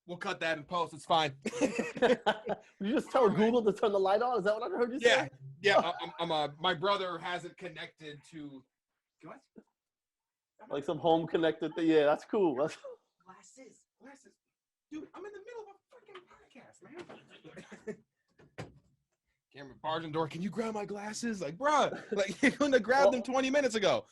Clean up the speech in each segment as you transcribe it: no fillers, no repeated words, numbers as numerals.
We'll cut that in post. It's fine. You just tell Google to turn the light on? Is that what I heard you say? Yeah. My brother has it connected to. What? Like some home connected thing. Yeah, that's cool. That's... Glasses. Dude, I'm in the middle of a freaking podcast, man. Cameron barging door. Can you grab my glasses? Like, bruh, like you couldn't have grabbed them 20 minutes ago.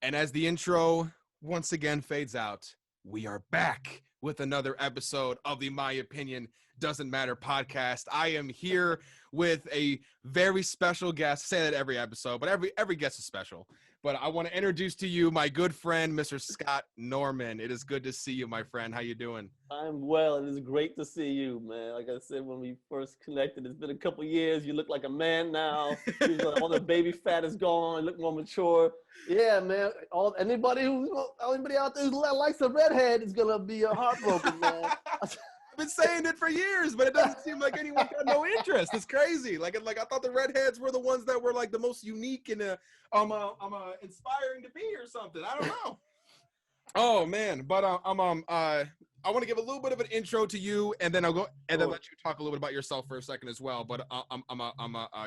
And as the intro once again fades out, we are back with another episode of the My Opinion Doesn't Matter podcast. I am here with a very special guest. I say that every episode, but every guest is special. But I want to introduce to you my good friend, Mr. Scott Norman. It is good to see you, my friend. How you doing? I'm well. It is great to see you, man. Like I said, when we first connected, it's been a couple years. You look like a man now. All the baby fat is gone. You look more mature. Yeah, man. Anybody out there who likes a redhead is gonna be heartbroken, man. I've been saying it for years, but it doesn't seem like anyone got no interest. It's crazy. Like I thought the redheads were the ones that were like the most unique and inspiring to be or something. I don't know. Oh man, but I want to give a little bit of an intro to you, and then I'll go and then let you talk a little bit about yourself for a second as well. But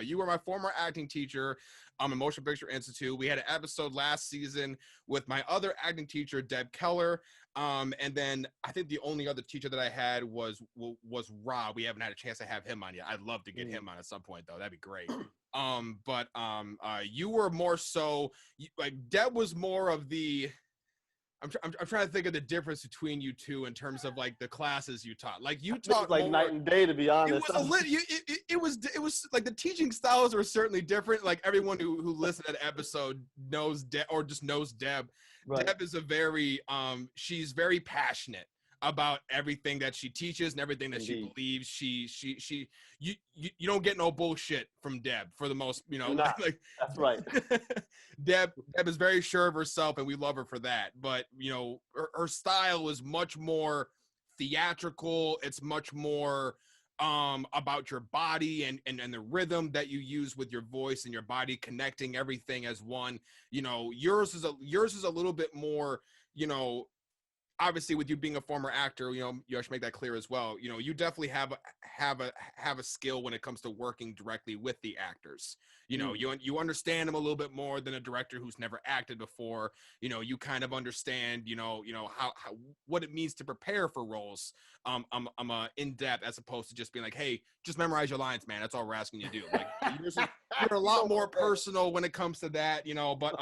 you were my former acting teacher. I'm at Motion Picture Institute. We had an episode last season with my other acting teacher, Deb Keller. And then I think the only other teacher that I had was Rob. We haven't had a chance to have him on yet. I'd love to get him on at some point though. That'd be great. You were more so like Deb was more of the. I'm trying to think of the difference between you two in terms of like the classes you taught. Like you taught like more, night and day, to be honest. It was like the teaching styles were certainly different. Like everyone who listened to that episode knows Deb or just knows Deb. Right. Deb is a very she's very passionate about everything that she teaches and everything that she believes. You don't get no bullshit from Deb for the most, like that's right. Deb is very sure of herself and we love her for that. But her style is much more theatrical. It's much more about your body and the rhythm that you use with your voice and your body, connecting everything as one. Yours is a little bit more, obviously with you being a former actor, you should make that clear as well. You definitely have a skill when it comes to working directly with the actors. You understand them a little bit more than a director who's never acted before. You kind of understand, how what it means to prepare for roles. I'm in depth as opposed to just being like, hey, just memorize your lines, man. That's all we're asking you to do. Like you're a lot more personal when it comes to that, but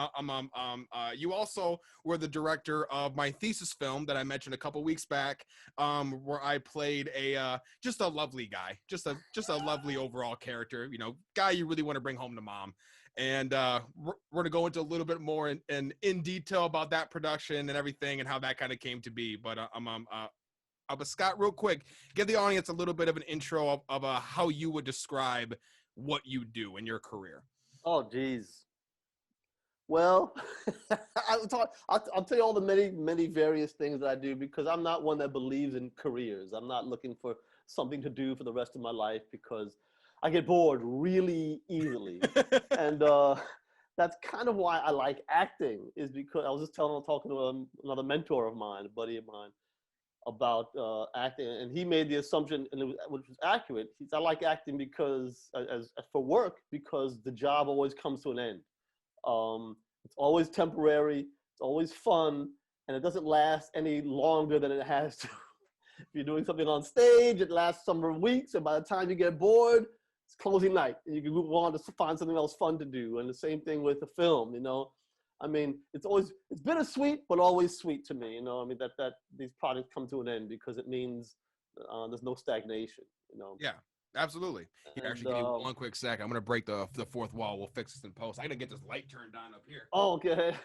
you also were the director of my thesis film that I mentioned a couple weeks back, where I played just a lovely guy, just a lovely overall character, guy you really want to bring home to mom. And we're going to go into a little bit more in detail about that production and everything and how that kind of came to be. But but Scott, real quick, give the audience a little bit of an intro of how you would describe what you do in your career. Oh, geez. Well, I'll tell you all the many various things that I do, because I'm not one that believes in careers. I'm not looking for something to do for the rest of my life because I get bored really easily. And that's kind of why I like acting, is because I was just talking to another mentor of mine, a buddy of mine, about acting, and he made the assumption, and which was accurate. He said, I like acting because as for work, because the job always comes to an end. It's always temporary, it's always fun, and it doesn't last any longer than it has to. If you're doing something on stage, it lasts some weeks, and by the time you get bored, it's closing night, and you can move on to find something else fun to do. And the same thing with the film, I mean, it's bittersweet, but always sweet to me. You know, I mean that these projects come to an end because it means there's no stagnation. You know. Yeah, absolutely. Here, And actually, give me one quick second. I'm gonna break the fourth wall. We'll fix this in post. I gotta get this light turned on up here. oh, okay.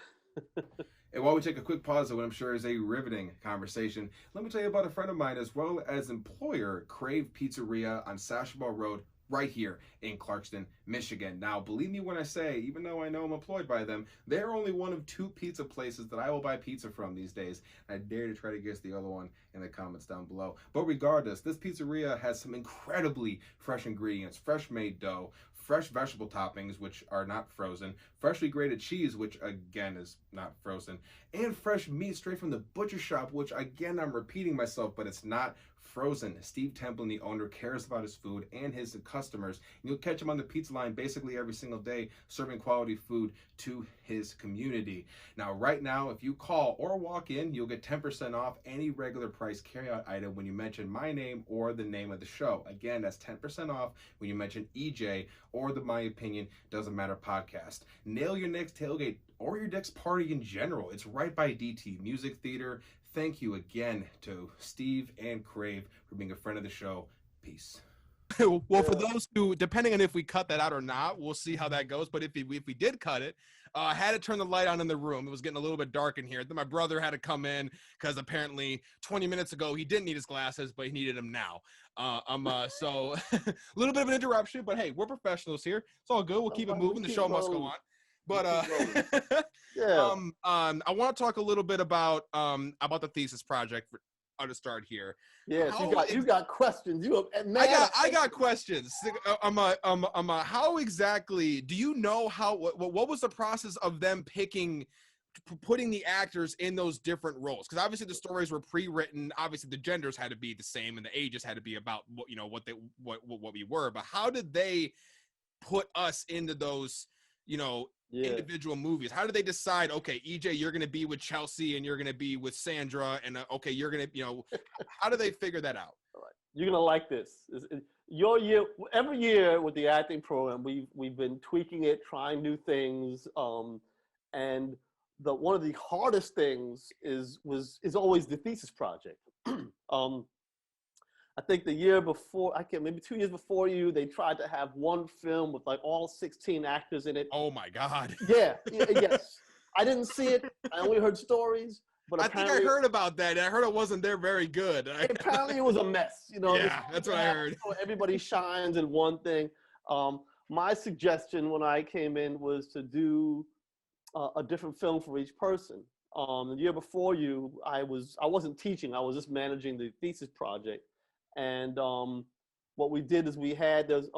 And while we take a quick pause of what I'm sure is a riveting conversation, let me tell you about a friend of mine as well as employer, Crave Pizzeria on Sashaball Road, right here in Clarkston, Michigan. Now, believe me when I say, even though I know I'm employed by them, they're only one of 2 pizza places that I will buy pizza from these days. I dare to try to guess the other one in the comments down below. But regardless, this pizzeria has some incredibly fresh ingredients, fresh made dough, fresh vegetable toppings, which are not frozen, freshly grated cheese, which again is not frozen, and fresh meat straight from the butcher shop, which again, I'm repeating myself, but it's not frozen. Steve Templin, the owner, cares about his food and his customers. You'll catch him on the pizza line basically every single day, serving quality food to his community. Now, right now, if you call or walk in, you'll get 10% off any regular price carryout item when you mention my name or the name of the show. Again, that's 10% off when you mention EJ or the My Opinion Doesn't Matter podcast. Nail your next tailgate or your next party in general. It's right by DT Music Theater. Thank you again to Steve and Crave for being a friend of the show. Peace. Well, for those who, depending on if we cut that out or not, we'll see how that goes. But if we did cut it, I had to turn the light on in the room. It was getting a little bit dark in here. Then my brother had to come in because apparently 20 minutes ago he didn't need his glasses, but he needed them now. So a little bit of an interruption, but hey, we're professionals here. It's all good. We'll keep it moving. The show must go on. But yeah. I want to talk a little bit about the thesis project to start here. Yes, you got questions. I got questions. How exactly do you know what was the process of them putting the actors in those different roles? Because obviously the stories were pre-written. Obviously the genders had to be the same and the ages had to be about what we were. But how did they put us into those individual movies? How do they decide, okay, EJ, you're going to be with Chelsea and you're going to be with Sandra, and okay, you're going to, how do they figure that out? All right. You're going to like this. Your year, every year with the acting program, we've been tweaking it, trying new things. And one of the hardest things is always the thesis project. I think the year before, maybe 2 years before you, they tried to have one film with like all 16 actors in it. Oh my God. Yeah, yes. I didn't see it. I only heard stories. But I think I heard about that. I heard it wasn't very good. Apparently it was a mess. Yeah, that's what I heard. Everybody shines in one thing. My suggestion when I came in was to do a different film for each person. The year before you, I wasn't teaching. I was just managing the thesis project. And what we did is there's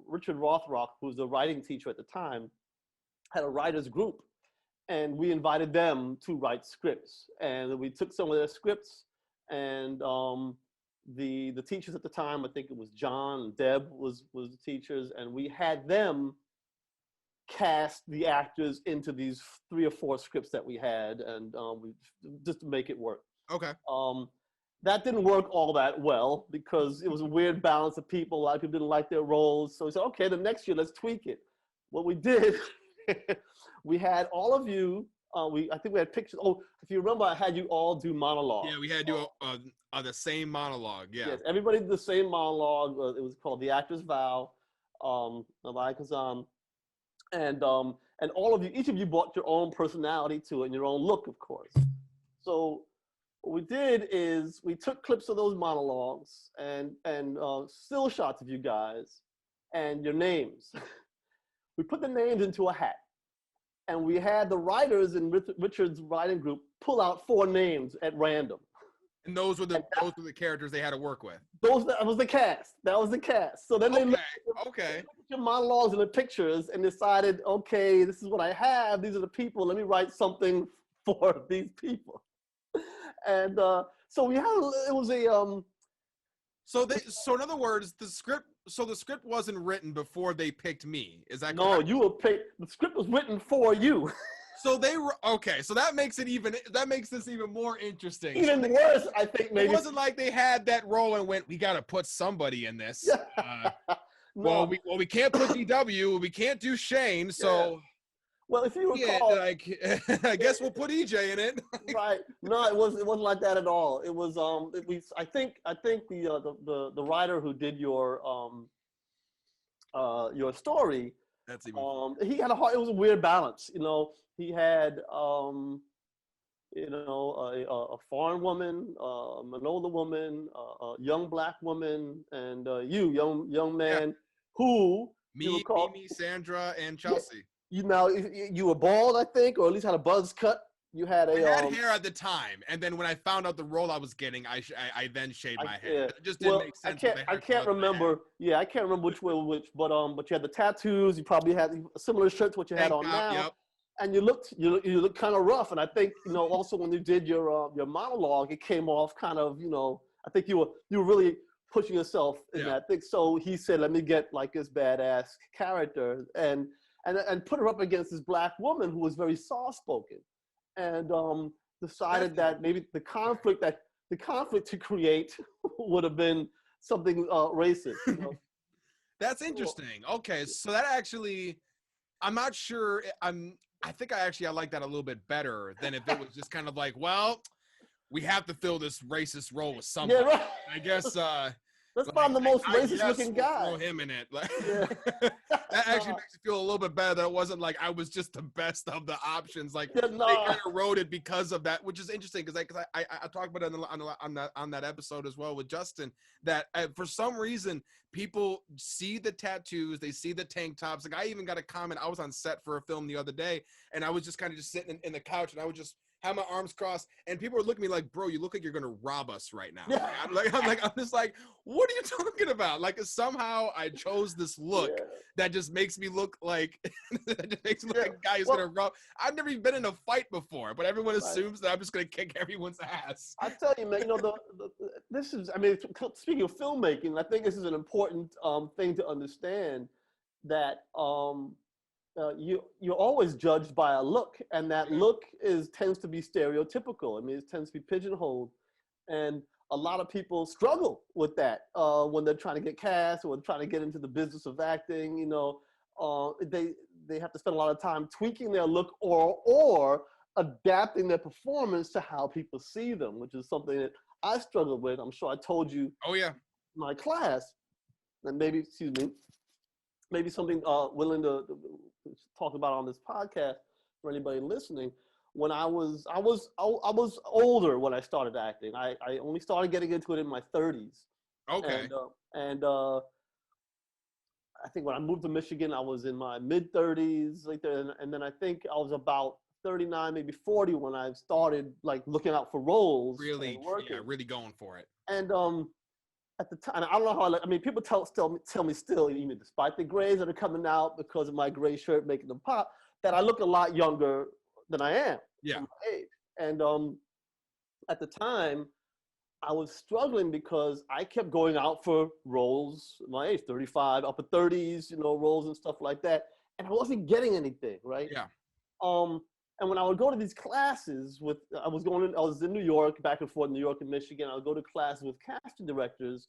Richard Rothrock, who was the writing teacher at the time, had a writers group, and we invited them to write scripts. And we took some of their scripts, and the teachers at the time, I think it was John and Deb was the teachers, and we had them cast the actors into these 3 or 4 scripts that we had, and we just to make it work. Okay. That didn't work all that well because it was a weird balance of people. A lot of people didn't like their roles. So we said, okay, the next year, let's tweak it. What we did, we had all of you, I think we had pictures. Oh, if you remember, I had you all do monologue. Yeah, we had to do the same monologue. Yeah. Yes, everybody did the same monologue. It was called The Actor's Vow. And all of you, each of you brought your own personality to it and your own look, of course. So what we did is we took clips of those monologues and still shots of you guys and your names. We put the names into a hat, and we had the writers in Richard's writing group pull out 4 names at random. And those were the characters they had to work with. That was the cast. That was the cast. So then they looked at your monologues and the pictures and decided, okay, this is what I have. These are the people. Let me write something for these people. And so we had it was a So in other words, the script wasn't written before they picked me. Is that no? correct? You were picked. The script was written for you. So they were okay. So that makes this even more interesting. Even worse, I think. Maybe it wasn't like they had that role and went, we got to put somebody in this. No. We can't put DW. We can't do Shane. So Well, if you Yeah, recall, like I guess we'll put EJ in it. right? No, it wasn't like that at all. It was I think the writer who did your story, That's even funnier. he had a hard. It was a weird balance. He had a foreign woman, an older woman, a young black woman, and young Yeah, man who you me, recall. Mimi, Sandra, and Yeah, Chelsea. you were bald, I think, or at least had a buzz cut. You had I a had hair at the time, and then when I found out the role I was getting, I then shaved my head. yeah. It just didn't Well, make sense with the I haircut can't that I had. remember. Yeah, I can't remember which way which, but you had the tattoos. You probably had a similar shirt to what you had Tank on top, now. yep. And you looked kind of rough. And I think also when you did your monologue, it came off kind of I think you were really pushing yourself in Yeah. that. I think so. He said, "Let me get like this badass character and put her up against this black woman who was very soft spoken, and decided that maybe the conflict to create would have been something racist." That's interesting. Okay, so that actually, I'm not sure. I think I like that a little bit better than if it was just kind of like, well, we have to fill this racist role with Yeah, somebody. right. I guess. Let's find the most racist looking we'll guy. throw him in it. Like, Yeah. that actually makes it feel a little bit better. That it wasn't like I was just the best of the options. Like Yeah, they nah. kind of wrote it because of that, which is interesting because I talked about it on that episode as well with Justin. That for some reason people see the tattoos, they see the tank tops. Like I even got a comment. I was on set for a film the other day, and I was just kind of just sitting in the couch, and I would just have my arms crossed, and people were looking at me like, "Bro, you look like you're gonna rob us right now." Yeah. I'm just like, what are you talking about? Like somehow I chose this look Yeah. that just makes me look like that just makes me look Yeah. like a guy who's Well, gonna rob. I've never even been in a fight before, but everyone Right. assumes that I'm just gonna kick everyone's ass. I tell you, man, this is, I mean, speaking of filmmaking, I think this is an important thing to understand that you're always judged by a look, and that look tends to be stereotypical. I mean, it tends to be pigeonholed, and a lot of people struggle with that when they're trying to get cast or trying to get into the business of acting. They have to spend a lot of time tweaking their look or adapting their performance to how people see them, which is something that I struggled with. I'm sure I told you Oh yeah. in my class, and maybe something willing to talk about on this podcast for anybody listening. When I was older when I started acting. I only started getting into it in my 30s. Okay. And I think when I moved to Michigan, I was in my mid 30s, like there, and then I think I was about 39, maybe 40 when I started like looking out for roles. Really, and working. yeah, really going for it. And at the time, I don't know how. I mean, people tell me still, even despite the grays that are coming out because of my gray shirt making them pop, that I look a lot younger than I am. Yeah. For my age. And at the time, I was struggling because I kept going out for roles my age, 35, upper 30s, roles and stuff like that, and I wasn't getting anything, right? Yeah. And when I would go to these classes I was in New York, back and forth, New York and Michigan. I would go to classes with casting directors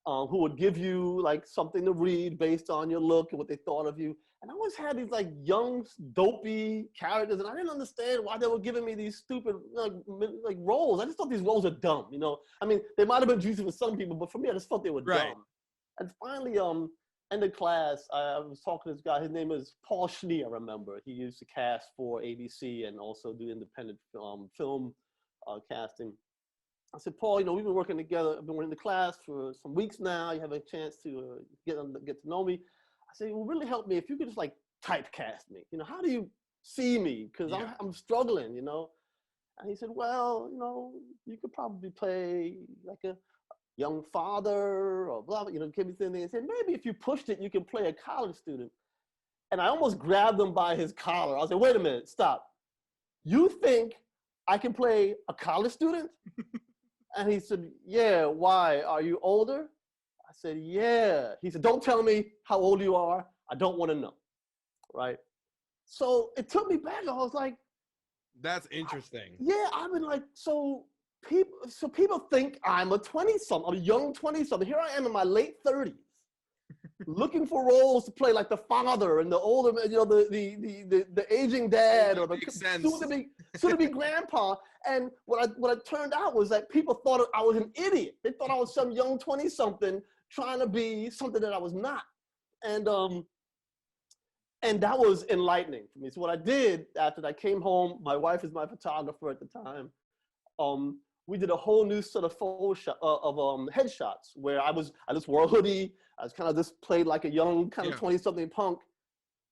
who would give you like something to read based on your look and what they thought of you. And I always had these like young, dopey characters, and I didn't understand why they were giving me these stupid like roles. I just thought these roles are dumb, I mean, they might have been juicy for some people, but for me, I just thought they were Right. dumb. And finally, end of class, I was talking to this guy. His name is Paul Schnee, I remember. He used to cast for ABC and also do independent film casting. I said, Paul, we've been working together. I've been in the class for some weeks now. You have a chance to get to know me. I said, it would really help me if you could just like typecast me. How do you see me? Because Yeah. I'm struggling, And he said, well, you could probably play like a young father or blah, blah, give me something. He said, maybe if you pushed it, you can play a college student. And I almost grabbed him by his collar. I said, wait a minute, stop. You think I can play a college student? And he said, yeah, why? Are you older? I said, yeah. He said, don't tell me how old you are. I don't want to know, right? So it took me back. I was like, That's interesting. yeah, I've been like, so people think I'm a 20-something, a young 20-something. Here I am in my late 30s. looking for roles to play like the father and the older, the aging dad or the soon to be grandpa. And what turned out was that people thought I was an idiot. They thought I was some young 20-something trying to be something that I was not. And that was enlightening for me. So what I did after I came home, my wife is my photographer at the time. We did a whole new sort of photo shot of headshots where I just wore a hoodie. I was kind of just played like a young kind of 20-something punk.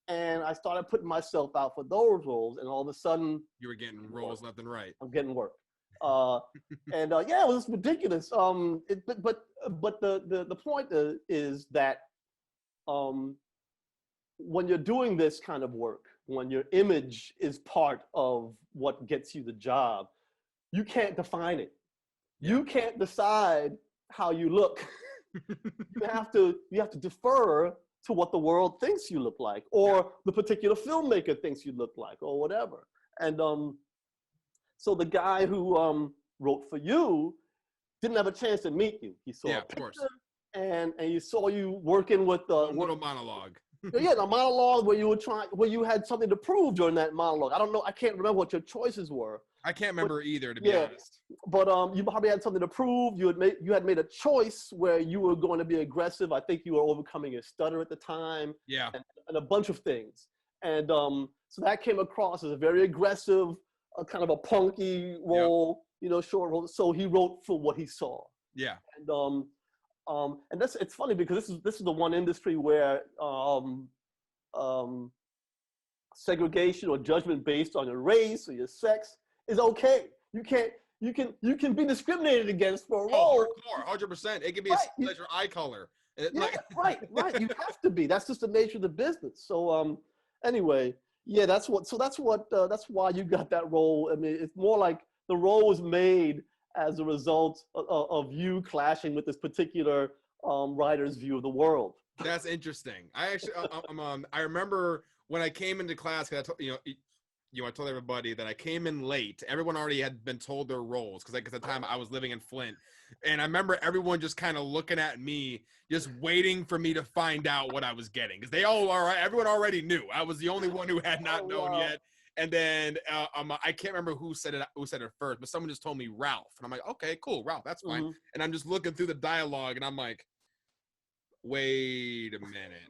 And I started putting myself out for those roles. And all of a sudden, you were getting roles left and right. I'm getting work. It was ridiculous. But the point is that when you're doing this kind of work, when your image is part of what gets you the job, you can't define it. You can't decide how you look. you have to defer to what the world thinks you look like, or the particular filmmaker thinks you look like, or whatever. And so the guy who wrote for you didn't have a chance to meet you. He saw a picture, and he saw you working with the little monologue. The monologue where you had something to prove during that monologue. I can't remember what your choices were. I can't remember either, to be honest. But you probably had something to prove. You had made a choice where you were going to be aggressive. I think you were overcoming your stutter at the time. Yeah. And a bunch of things. And so that came across as a very aggressive, kind of a punky role, short role. So he wrote for what he saw. Yeah. And it's funny because this is the one industry where segregation or judgment based on your race or your sex is okay. You can be discriminated against for a role. 100%. It can be as your eye color. Right. You have to be. That's just the nature of the business. So anyway, that's why you got that role. I mean, it's more like the role was made as a result of you clashing with this particular writer's view of the world. That's interesting. I actually, I remember when I came into class, because I told everybody that I came in late. Everyone already had been told their roles because at the time I was living in Flint. And I remember everyone just kind of looking at me, just waiting for me to find out what I was getting. Because everyone already knew. I was the only one who had not known yet. And then I can't remember who said it first, but someone just told me Ralph. And I'm like, okay, cool, Ralph, that's fine. Mm-hmm. And I'm just looking through the dialogue and I'm like, wait a minute.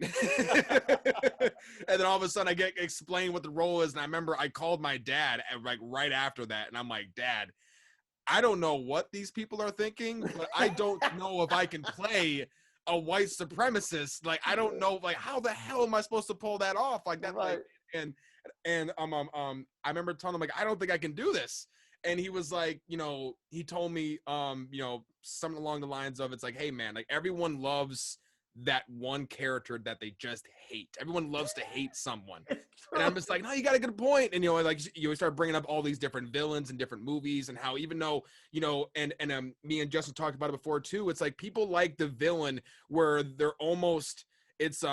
And then all of a sudden I get explained what the role is. And I remember I called my dad right after that. And I'm like, Dad, I don't know what these people are thinking, but I don't know if I can play a white supremacist. Like, I don't know, how the hell am I supposed to pull that off? Like that. Right. And I remember telling him, I don't think I can do this. And he was like, he told me, something along the lines of, it's like, hey man, everyone loves that one character that they just hate. Everyone loves to hate someone. And I'm just like, no, you got a good point. And, you start bringing up all these different villains in different movies and how, even though, and me and Justin talked about it before too. It's like people like the villain where they're almost, it's,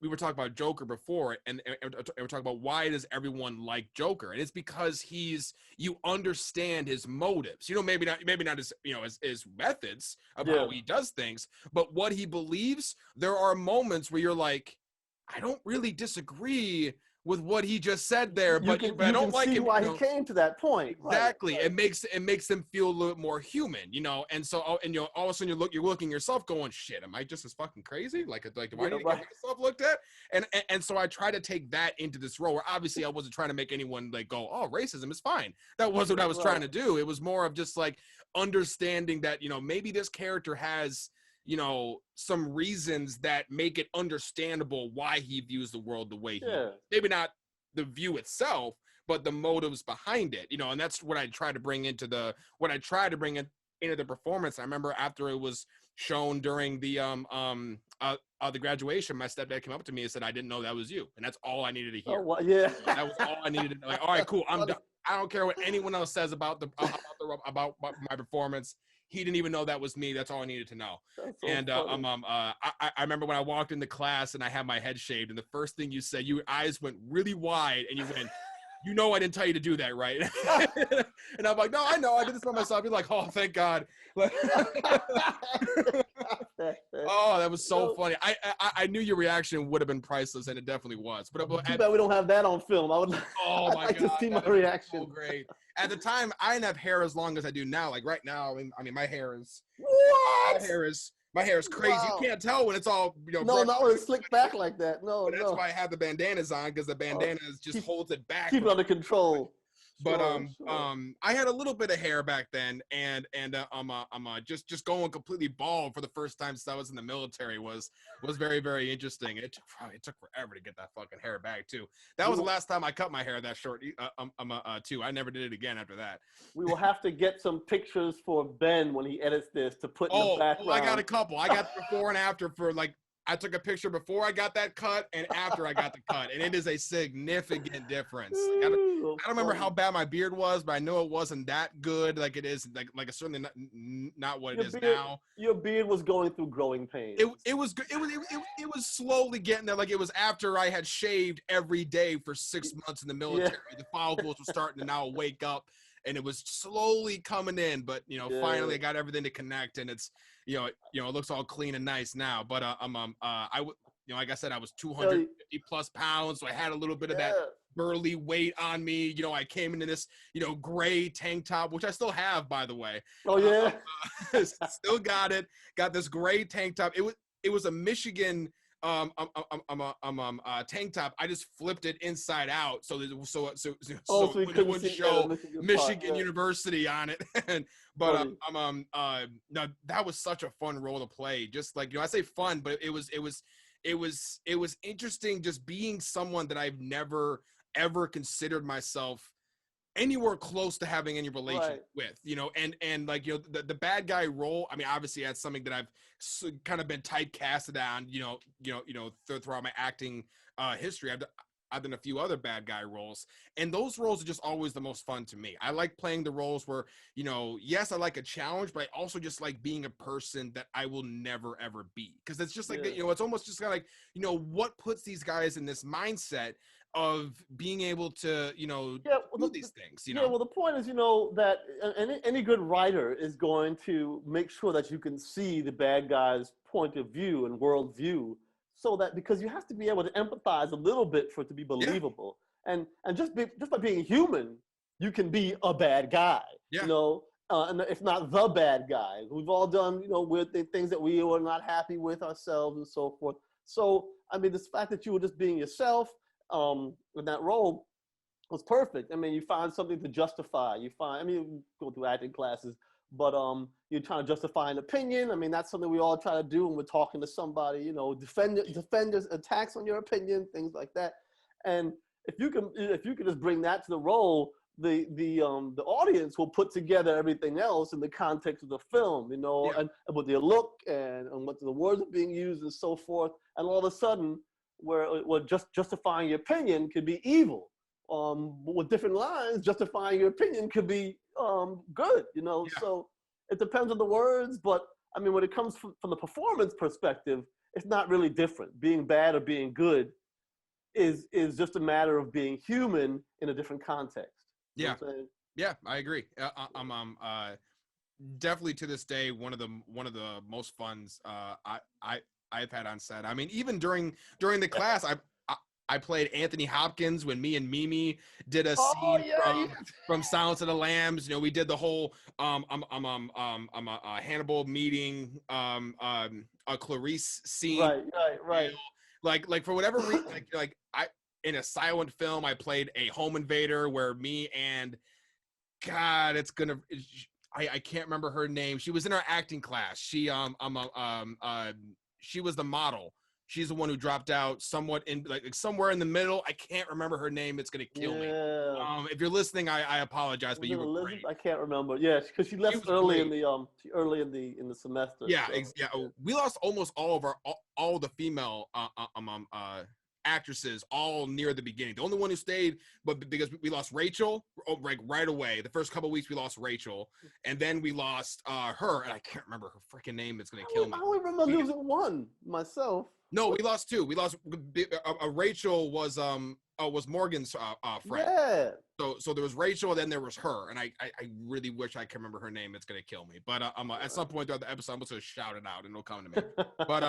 we were talking about Joker before, and we're talking about why does everyone like Joker, and it's because you understand his motives. Maybe not his methods of how he does things, but what he believes. There are moments where you're like, I don't really disagree with what he just said there, but I don't like it. Why he came to that point. Exactly. Right. It makes them feel a little bit more human, And so, all of a sudden you're looking yourself going, shit, am I just as fucking crazy? Like, do I need to get myself looked at? And so I try to take that into this role where obviously I wasn't trying to make anyone go, oh, racism is fine. That wasn't what I was trying to do. It was more of just understanding that, maybe this character has, some reasons that make it understandable why he views the world the way he does. Maybe not the view itself, but the motives behind it, and that's what I try to bring into the performance. I remember after it was shown during the graduation, my stepdad came up to me and said, I didn't know that was you. And that's all I needed to hear. Oh, well, yeah. That was all I needed to know. All right, cool. I'm done. I don't care what anyone else says about my performance. He didn't even know that was me. That's all I needed to know. So and I remember when I walked into class and I had my head shaved, and the first thing you said, your eyes went really wide, and you went, you know I didn't tell you to do that, right? And I'm like, no, I know, I did this by myself. He's like, oh, thank God. Oh, that was so funny. I knew your reaction would have been priceless, and it definitely was. But too bad we don't have that on film. oh I'd my like God, to see my that would be reaction. so great. At the time, I didn't have hair as long as I do now. Like right now, I mean, my hair is What? my hair is crazy. Wow. You can't tell when it's all No, brushed not when it's slicked back like that. No, But that's no. why I have the bandanas on, because the bandanas just holds it back. Keep it under control. But Sure. I had a little bit of hair back then, and I'm just going completely bald for the first time since I was in the military was very, very interesting. It took forever to get that fucking hair back too. That was the last time I cut my hair that short. Too. I never did it again after that. We will have to get some pictures for Ben when he edits this to put in the background. I got a couple. I got the before and after for like. I took a picture before I got that cut and after I got the cut, and it is a significant difference. I don't remember how bad my beard was, but I know it wasn't that good. Like it is, like it's certainly not what it is now. Your beard was going through growing pains. It was good. It was slowly getting there. Like it was after I had shaved every day for 6 months in the military. Yeah. The follicles were starting to now wake up, and it was slowly coming in. But finally I got everything to connect, and it's. It looks all clean and nice now, but like I said, I was 250 plus pounds, so I had a little bit of that burly weight on me. I came into this, gray tank top, which I still have, by the way. Oh yeah, still got it. Got this gray tank top. It was a Michigan tank top. I just flipped it inside out so it wouldn't show Michigan University on it. But no, that was such a fun role to play. Just like I say fun, but it was interesting just being someone that I've never ever considered myself anywhere close to having any relation with, and like, the bad guy role. I mean, obviously that's something that I've kind of been typecasted on, throughout my acting history. I've done a few other bad guy roles, and those roles are just always the most fun to me. I like playing the roles where, yes, I like a challenge, but I also just like being a person that I will never, ever be. Cause it's just like, it's almost just kind of like, what puts these guys in this mindset of being able to, do these things, Yeah, well, the point is, that any good writer is going to make sure that you can see the bad guy's point of view and worldview, so that, because you have to be able to empathize a little bit for it to be believable. And just by being human, you can be a bad guy, and if not the bad guy. We've all done, weird things that we were not happy with ourselves and so forth. So, I mean, this fact that you were just being yourself, in that role was perfect. I mean, you find something to justify. You go through acting classes, but you're trying to justify an opinion. I mean, that's something we all try to do when we're talking to somebody. Defend attacks on your opinion, things like that. And if you can just bring that to the role, the audience will put together everything else in the context of the film, and with their look and what the words are being used and so forth. And all of a sudden, where just justifying your opinion could be evil. With different lines, justifying your opinion could be good, So it depends on the words, but I mean, when it comes from the performance perspective, it's not really different. Being bad or being good is just a matter of being human in a different context. Yeah, I agree. I'm definitely to this day one of the most funs I've had on set. I mean, even during the class, I played Anthony Hopkins when me and Mimi did a scene from Silence of the Lambs. We did the whole Hannibal meeting a Clarice scene. Right. Like for whatever reason, like I in a silent film, I played a home invader where me and God, I can't remember her name. She was in our acting class. She she was the model. She's the one who dropped out somewhat in like somewhere in the middle. I can't remember her name. It's gonna kill me. If you're listening, I apologize, but you were great. I can't remember. Yeah, because she left early in the semester. Yeah, we lost almost all of all the female actresses all near the beginning. The only one who stayed, but because we lost Rachel right away. The first couple of weeks we lost Rachel, and then we lost her, and I can't remember her freaking name. It's gonna kill me. I only remember losing one myself. No, we lost two. We lost Rachel was was Morgan's friend. Yeah. So there was Rachel, then there was her, and I really wish I could remember her name. It's gonna kill me, but at some point throughout the episode, I'm just gonna shout it out, and it'll come to me. But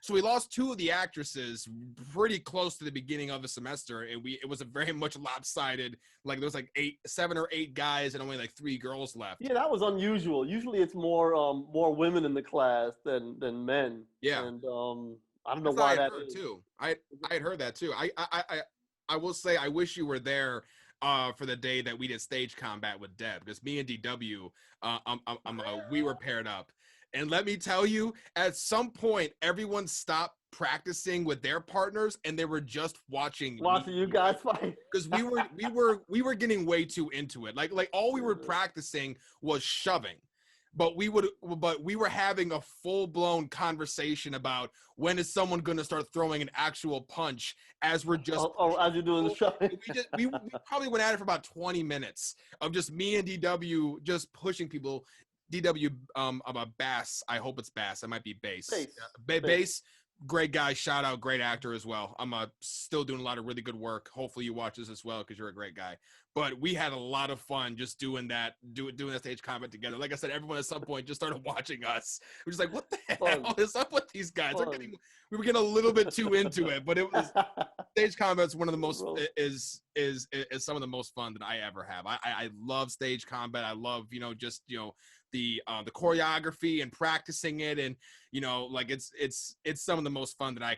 so we lost two of the actresses pretty close to the beginning of the semester, and it was a very much lopsided. Like there was like 7 or 8 guys, and only like 3 girls left. Yeah, that was unusual. Usually, it's more women in the class than men. Yeah, and I don't know why that is. Too. I had heard that too. I will say I wish you were there for the day that we did stage combat with Deb, because me and DW we were paired up. And let me tell you, at some point everyone stopped practicing with their partners and they were just watching you guys fight, because we were getting way too into it. Like all we were practicing was shoving. But we were having a full-blown conversation about when is someone going to start throwing an actual punch as we're just as you're doing the shoving. we probably went at it for about 20 minutes of just me and DW just pushing people. DW about Bass. I hope it's Bass. It might be Bass. Bass. Great guy. Shout out. Great actor as well. I'm still doing a lot of really good work. Hopefully you watch this as well because you're a great guy. But we had a lot of fun just doing that stage combat together. Like I said, everyone at some point just started watching us. We're just like, what the hell is up with these guys? We were getting a little bit too into it, but it was stage combat is one of the most is some of the most fun that I ever have. I love stage combat. I love the choreography and practicing it, and like it's some of the most fun that I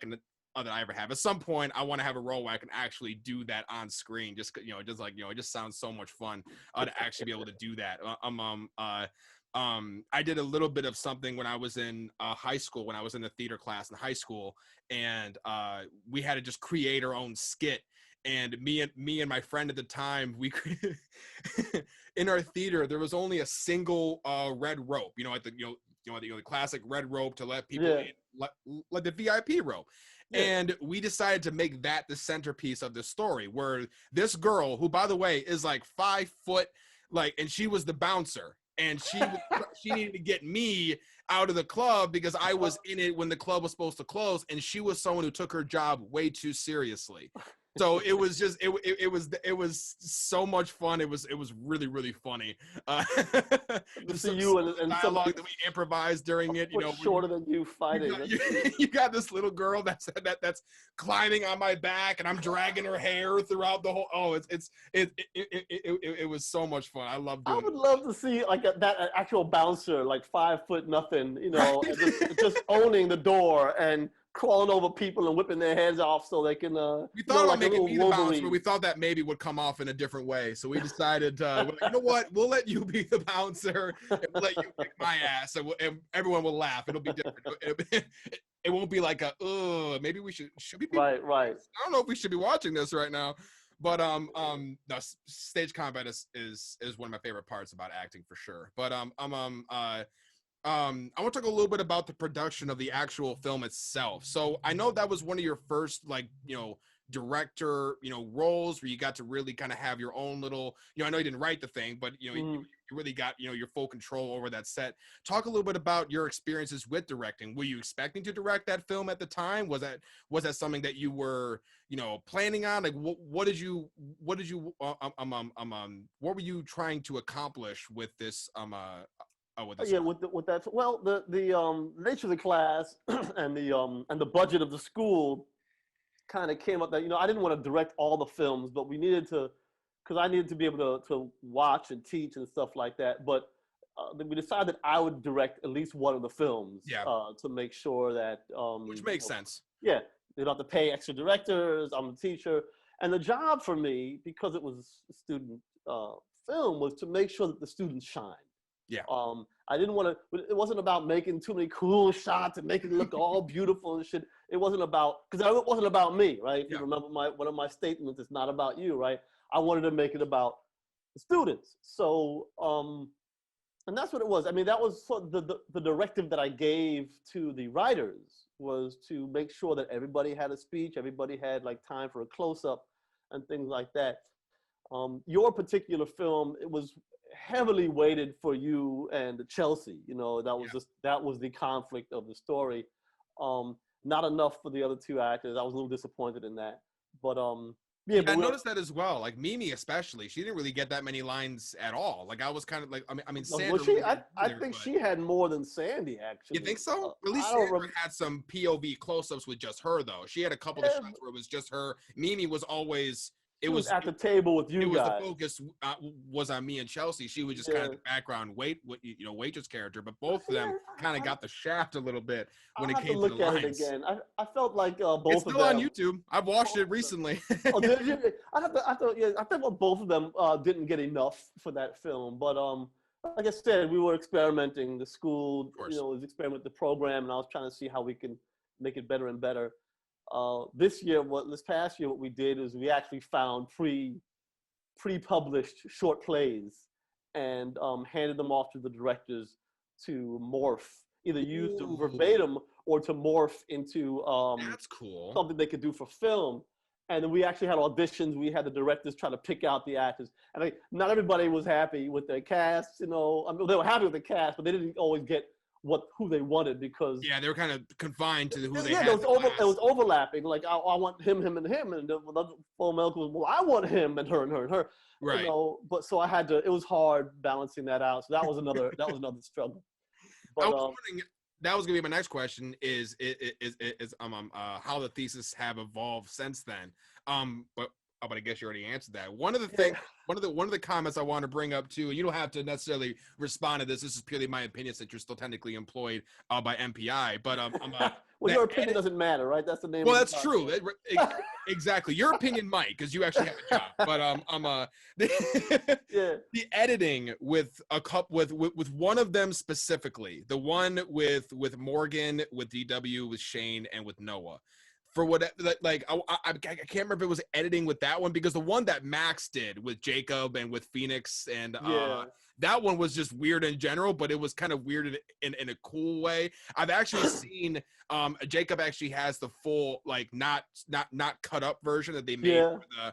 ever have. At some point I want to have a role where I can actually do that on screen, just it just sounds so much fun to actually be able to do that. I did a little bit of something when I was in high school, when I was in a theater class in high school, and we had to just create our own skit. And me and my friend at the time, we in our theater there was only a single red rope, the classic red rope to let people in, like the VIP rope. Yeah. And we decided to make that the centerpiece of the story, where this girl, who by the way is like 5 foot, and she was the bouncer, and she needed to get me out of the club because I was in it when the club was supposed to close, and she was someone who took her job way too seriously. So it was just it was so much fun. It was really, really funny. See you and dialogue that we improvised during it. Shorter than you fighting. You got this little girl that's climbing on my back, and I'm dragging her hair throughout the whole. Oh, it was so much fun. I love doing. I would love to see like that actual bouncer, like 5 foot nothing, and just owning the door and crawling over people and whipping their heads off so they can. We thought about making me the bouncer, but we thought that maybe would come off in a different way. So we decided, you know what? We'll let you be the bouncer, and we'll let you kick my ass, and everyone will laugh. It'll be different. It won't be like maybe we should we be right. I don't know if we should be watching this right now, but no, stage combat is one of my favorite parts about acting for sure. But I want to talk a little bit about the production of the actual film itself. So I know that was one of your first, director, roles where you got to really kind of have your own little, I know you didn't write the thing, but, you really got, your full control over that set. Talk a little bit about your experiences with directing. Were you expecting to direct that film at the time? Was that something that you were, planning on? Like, what were you trying to accomplish with this, with that. Well, the nature of the class and the budget of the school kind of came up that I didn't want to direct all the films, but we needed to, because I needed to be able to watch and teach and stuff like that. But we decided that I would direct at least one of the films, to make sure that which makes sense. Yeah, they don't have to pay extra directors. I'm a teacher, and the job for me, because it was a student film, was to make sure that the students shine. Yeah. I didn't want to. It wasn't about making too many cool shots and making it look all beautiful and shit. It wasn't about, because it wasn't about me, right? If you remember one of my statements, it's not about you, right? I wanted to make it about the students. So, and that's what it was. I mean, that was sort of the directive that I gave to the writers, was to make sure that everybody had a speech, everybody had like time for a close up and things like that. Your particular film, it was heavily weighted for you and Chelsea. That was the conflict of the story. Not enough for the other two actors. I was a little disappointed in that. But yeah, Yeah, but I noticed that as well. Like Mimi, especially, she didn't really get that many lines at all. Like I was kind of like, I mean, well, Sandra she really didn't I either, think but she had more than Sandy you actually. think so? At I least don't Sandra remember. had some POV close-ups with just her, though. She had a couple of Yeah, shots where it was just her. Mimi was always. It she was was at the table with it you was the guys. focus was on me and Chelsea. She was just kind of Yeah. the background waitress character, but Well, both of them yeah, kind of got the shaft a little bit when I'll it have to came to the look at it lines. again. I felt like It's both of still on them. YouTube. I've watched Both it of them. recently. Oh, did you? I thought, yeah, I think both of them didn't get enough for that film. But like I said, we were experimenting. The school, Of course. was experimenting with the program, and I was trying to see how we can make it better and better. This past year, what we did is we actually found pre-published short plays and handed them off to the directors to morph, either use them Ooh, verbatim or to morph into that's cool. something they could do for film. And then we actually had auditions. We had the directors try to pick out the actors. And not everybody was happy with their cast. I mean, they were happy with the cast, but they didn't always get who they wanted because Yeah, they were kind of confined to who they yeah, had in the class. it was overlapping. Like I want him, and him, and the other full medical was, well, I want him and her and her and her. Right. But so I had to. It was hard balancing that out. So that was another struggle. I But was wondering. That was gonna be my next question. Is how the thesis have evolved since then? But I guess you already answered that. One of the things, one of the comments I want to bring up too, and you don't have to necessarily respond to this. This is purely my opinion, since you're still technically employed by MPI. But well, your opinion doesn't matter, right? That's the name. Well, of that's true. Exactly. Your opinion might, because you actually have a job. But yeah. the editing with with one of them specifically, the one with Morgan, with DW, with Shane, and with Noah. For what, like, I can't remember if it was editing with that one, because the one that Max did with Jacob and with Phoenix and that one was just weird in general, but it was kind of weird in a cool way. I've actually seen Jacob actually has the full, like, not cut up version that they made for the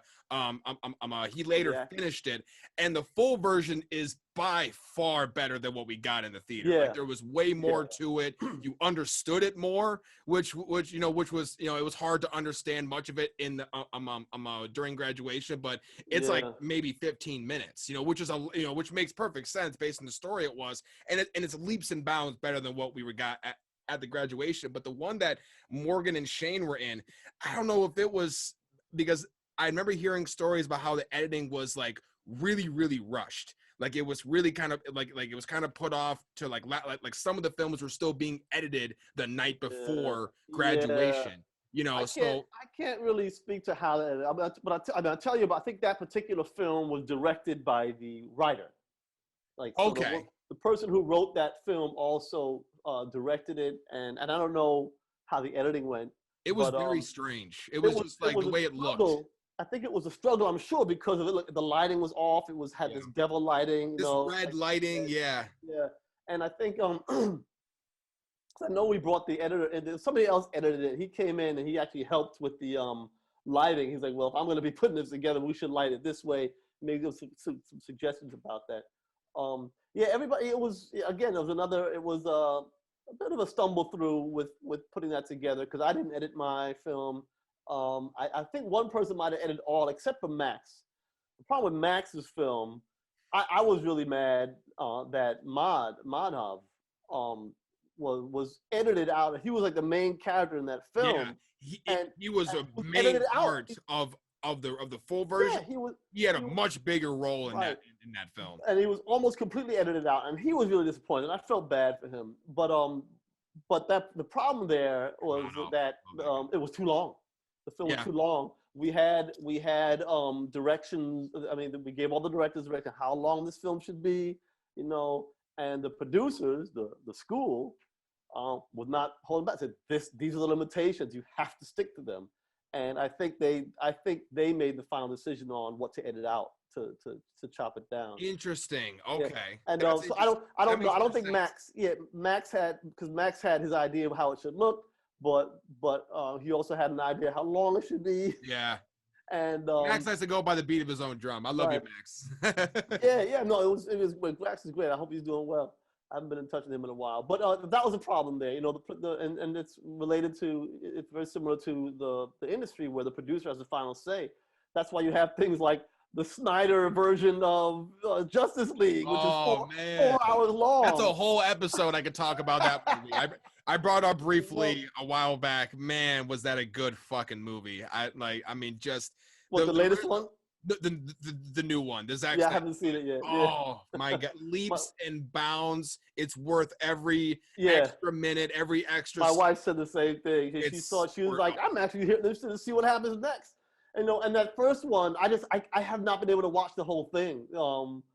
he later finished it, and the full version is by far better than what we got in the theater. Like, there was way more to it. You understood it more, which was, it was hard to understand much of it in the during graduation, but it's like maybe 15 minutes, which is which makes perfect sense based on the story it was, and it's leaps and bounds better than what we got at the graduation. But the one that Morgan and Shane were in, I don't know if it was because I remember hearing stories about how the editing was like really, really rushed. Like it was really kind of like it was kind of put off to like some of the films were still being edited the night before graduation. I can't really speak to how that, but I'll tell you about. I think that particular film was directed by the writer. Like, so the person who wrote that film also directed it, and I don't know how the editing went. It was very strange. It was just like the way it looked. I think it was a struggle, I'm sure, because of it. Look, the lighting was off. It had this devil lighting, this red lighting, yeah. And I think I know we brought the editor, and somebody else edited it. He came in and he actually helped with the lighting. He's like, well, if I'm going to be putting this together, we should light it this way. Maybe give some suggestions about that. Everybody. It was a bit of a stumble through with putting that together, because I didn't edit my film. I think one person might have edited all except for Max. The problem with Max's film, I was really mad that Madhav was edited out. He was like the main character in that film. Yeah, he was a main part of the full version. Yeah, he had a much bigger role in that film. And he was almost completely edited out, and he was really disappointed. I felt bad for him. But the problem there was that it was too long. The film was too long. We had directions. I mean, we gave all the directors direction how long this film should be, and the producers, the school, was not holding back. Said these are the limitations. You have to stick to them. And I think they made the final decision on what to edit out to chop it down. Interesting. Okay. Yeah. And so I don't know. I don't think Max had his idea of how it should look, but he also had an idea how long it should be. Yeah. And Max likes to go by the beat of his own drum. I love you, Max. yeah. No, it was Max is great. I hope he's doing well. I haven't been in touch with him in a while. But that was a problem there. You know, and it's related to, it's very similar to the industry where the producer has the final say. That's why you have things like the Snyder version of Justice League, which is Oh 4 man, hours long. that's a whole episode I could talk about that movie. I brought up briefly a while back. Man, was that a good fucking movie? I mean, just the latest one? The new one. The Zack Yeah, I Snyder haven't seen it yet. Oh my god, leaps and bounds. It's worth every Yeah. extra minute, every extra. My wife said the same thing. She thought, she was like, I'm actually interested to see what happens next. And, you know, and that first one, I have not been able to watch the whole thing.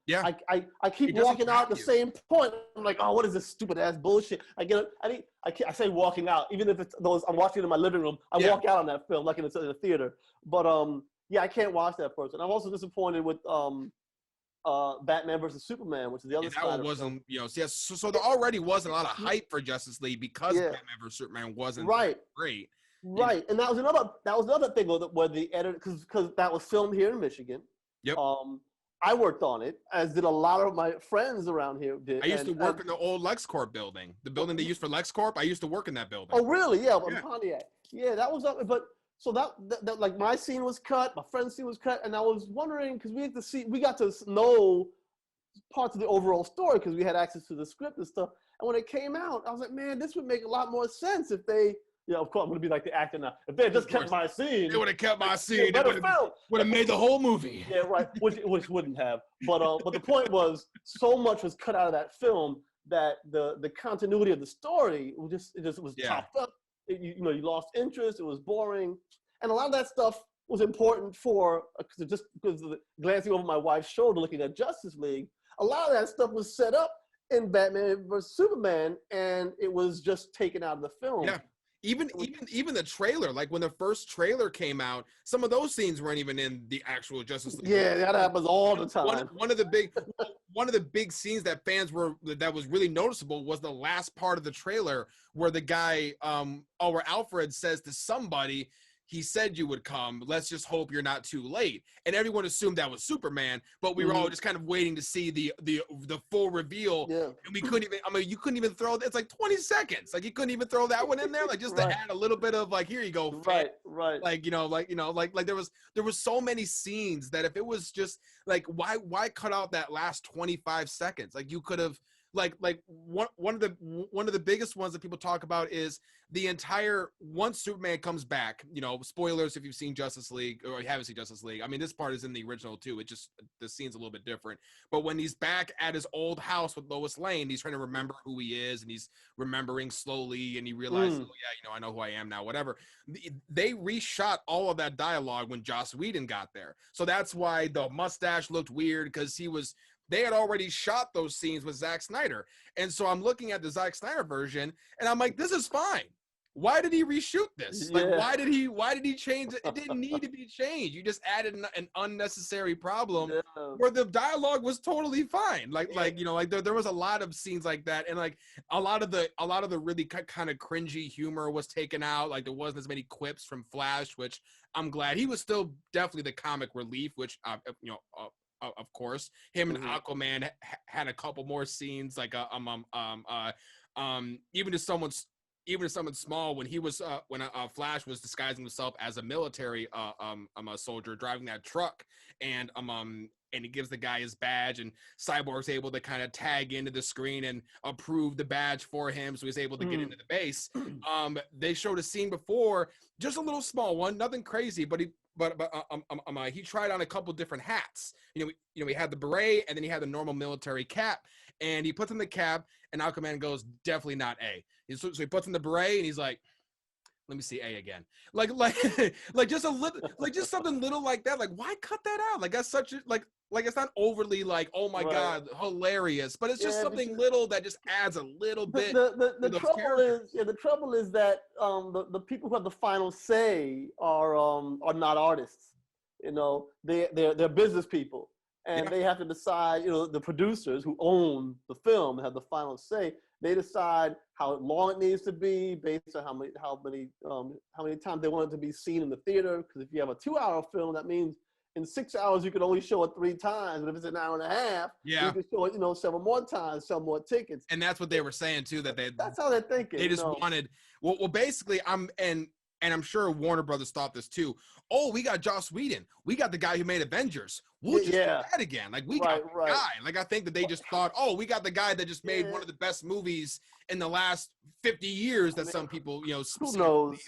Yeah. I keep walking out at the same point. I'm like, oh, what is this stupid ass bullshit? I say walking out, even if it's those I'm watching it in my living room. I walk out on that film like in a theater. But yeah, I can't watch that first. And I'm also disappointed with Batman versus Superman, which is the other. That one wasn't, you know, so there already wasn't a lot of hype for Justice League because Batman versus Superman wasn't great. Right, and that was another thing where the editor, because that was filmed here in Michigan. Yep. I worked on it, as did a lot of my friends around here did. I used to work in the old LexCorp building, the building they used for LexCorp. I used to work in that building. Oh, really? Yeah, in Pontiac. Yeah, that was up. But so that like my scene was cut, my friend's scene was cut, and I was wondering because we got to know parts of the overall story because we had access to the script and stuff. And when it came out, I was like, man, this would make a lot more sense if they. Yeah, of course, I'm going to be like the actor now. If they had just kept my scene. They would have kept my scene. They would have made the whole movie. Yeah, right, which wouldn't have. But the point was, so much was cut out of that film that the continuity of the story was chopped up. You lost interest. It was boring. And a lot of that stuff was important for, just because of glancing over my wife's shoulder looking at Justice League, a lot of that stuff was set up in Batman vs. Superman, and it was just taken out of the film. Yeah. Even the trailer, like when the first trailer came out, some of those scenes weren't even in the actual Justice League. Yeah, that happens all the time. One of the big scenes that that was really noticeable was the last part of the trailer where the guy, where Alfred says to somebody, he said you would come. Let's just hope you're not too late. And everyone assumed that was Superman, but we were all just kind of waiting to see the full reveal. Yeah. And we couldn't even. I mean, you couldn't even throw. It's like 20 seconds. Like you couldn't even throw that one in there. Like just to add a little bit of like, here you go. Right. Like like there was so many scenes that if it was just like why cut out that last 25 seconds? Like you could have. Like one of the biggest ones that people talk about is the entire once Superman comes back, spoilers if you've seen Justice League or you haven't seen Justice League. I mean, this part is in the original too. It just the scene's a little bit different. But when he's back at his old house with Lois Lane, he's trying to remember who he is and he's remembering slowly and he realizes, I know who I am now, whatever. They reshot all of that dialogue when Joss Whedon got there. So that's why the mustache looked weird because they had already shot those scenes with Zack Snyder. And so I'm looking at the Zack Snyder version and I'm like, this is fine. Why did he reshoot this? Like, why did he change it? It didn't need to be changed. You just added an unnecessary problem where the dialogue was totally fine. There was a lot of scenes like that. And like a lot of the really kind of cringy humor was taken out. Like there wasn't as many quips from Flash, which I'm glad. He was still definitely the comic relief, which, of course, him and Aquaman had a couple more scenes, like even to someone small when he was when Flash was disguising himself as a military a soldier driving that truck, and he gives the guy his badge, and Cyborg's able to kind of tag into the screen and approve the badge for him, so he's able to get into the base. They showed a scene before, just a little small one, nothing crazy, but he tried on a couple different hats. He had the beret and then he had the normal military cap, and he puts on the cap and Aquaman goes, definitely not A. So he puts on the beret and he's like, let me see A again. Like just a little, like just something little like that. Like why cut that out? Like that's such a like it's not overly like, oh my God, hilarious, but it's just something little that just adds a little bit. The trouble is that the people who have the final say are not artists. They're business people, and they have to decide. The producers who own the film have the final say. They decide how long it needs to be based on how many times they want it to be seen in the theater. Because if you have a 2-hour film, that means in 6 hours you can only show it 3 times, but if it's an hour and a half, Yeah. you can show it, several more times, sell more tickets. And that's what they were saying too, that That's how they're thinking. they just wanted. Well, basically, and I'm sure Warner Brothers thought this too. Oh, we got Joss Whedon. We got the guy who made Avengers. We'll just do that again. Like we got the guy. Like I think that they just thought, oh, we got the guy that just made one of the best movies in the last 50 years. That some people, who knows?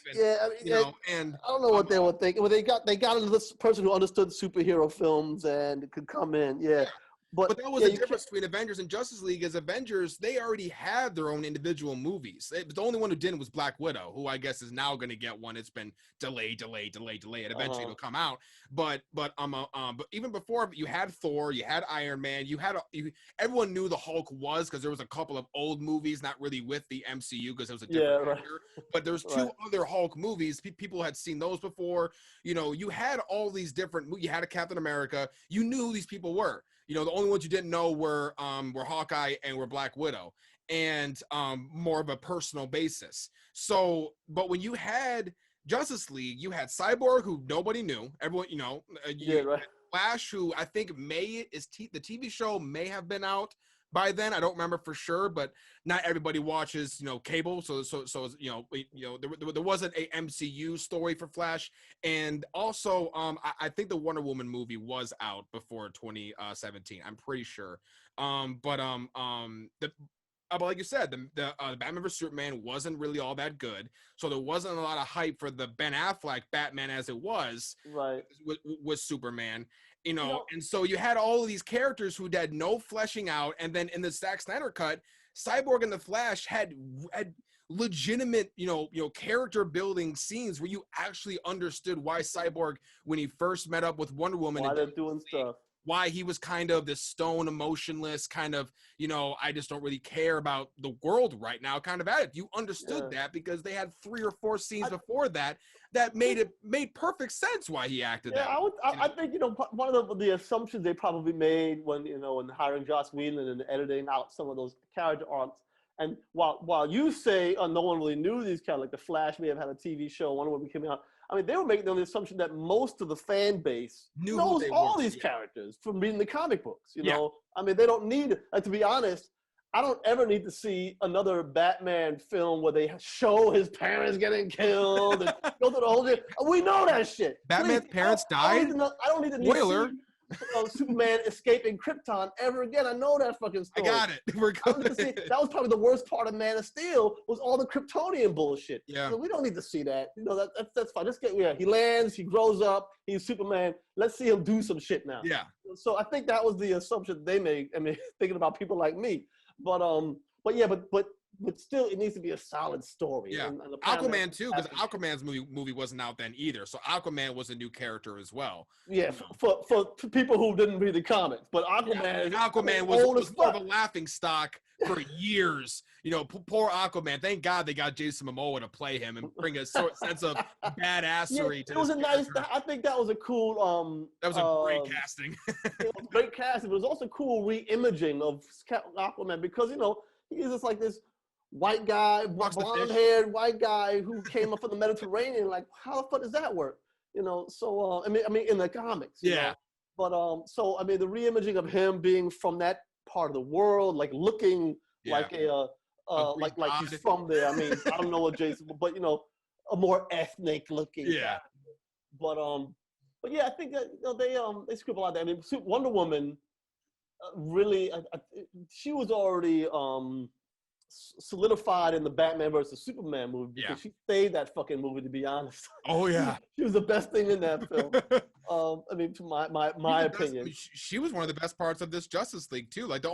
And I don't know what they were thinking. Well, they got this person who understood superhero films and could come in. Yeah. But that was the difference between Avengers and Justice League. Is Avengers, they already had their own individual movies. The only one who didn't was Black Widow, who I guess is now going to get one. It's been delayed, and eventually it'll come out. But even before, you had Thor, you had Iron Man, everyone knew the Hulk was, because there was a couple of old movies not really with the MCU because it was a different actor. But there's 2 other Hulk movies. People had seen those before. You had all these different. You had a Captain America. You knew who these people were. The only ones you didn't know were Hawkeye and were Black Widow, and more of a personal basis. So, but when you had Justice League, you had Cyborg, who nobody knew. Everyone, Flash, who I think the TV show may have been out by then. I don't remember for sure, but not everybody watches, cable. So there wasn't a MCU story for Flash. And also, I think the Wonder Woman movie was out before 2017. I'm pretty sure. But like you said, the Batman vs Superman wasn't really all that good, so there wasn't a lot of hype for the Ben Affleck Batman as it was with Superman. And so you had all of these characters who had no fleshing out, and then in the Zack Snyder cut, Cyborg and the Flash had legitimate, character building scenes where you actually understood why Cyborg, when he first met up with Wonder Woman, why they're doing stuff. Why he was kind of this stone, emotionless, kind of, I just don't really care about the world right now kind of attitude. You understood that because they had 3 or 4 scenes before that made perfect sense why he acted that way. I think, one of the assumptions they probably made when hiring Joss Whedon and editing out some of those character arcs. And while you say no one really knew these characters, like the Flash may have had a TV show, Wonder Woman came out. I mean, they were making the assumption that most of the fan base knows all these characters from reading the comic books. You know, I mean, they don't need. To be honest, I don't ever need to see another Batman film where they show his parents getting killed and go through the whole thing. We know that shit. Batman's parents died. I don't need to Spoiler. Superman escaping Krypton ever again. I know that fucking story. I got it. We're good. That was probably the worst part of Man of Steel was all the Kryptonian bullshit. Yeah. So we don't need to see that. That's fine. He lands, he grows up, he's Superman. Let's see him do some shit now. Yeah. So I think that was the assumption they made. I mean, thinking about people like me. But still, it needs to be a solid story. Yeah, and Aquaman too, because Aquaman's movie wasn't out then either. So Aquaman was a new character as well. Yeah, for people who didn't read the comics, but Aquaman was more of a laughing stock for years. Poor Aquaman. Thank God they got Jason Momoa to play him and bring a sense of badassery to it was this a nice. character. I think that was a cool. That was a great casting. It was great casting. But it was also cool re-imaging of Aquaman because he's just like this white guy, blonde-haired white guy who came up from the Mediterranean. Like, how the fuck does that work? So I mean, in the comics. But the re-imaging of him being from that part of the world, like looking like like he's from there. I mean, I don't know what Jason, but a more ethnic looking. Yeah. Guy. But yeah, I think that they scribble out there. I mean, Wonder Woman really, she was already solidified in the Batman versus Superman movie because she saved that fucking movie, to be honest. Oh yeah, she was the best thing in that film. I mean, to my opinion, she was one of the best parts of this Justice League too. Like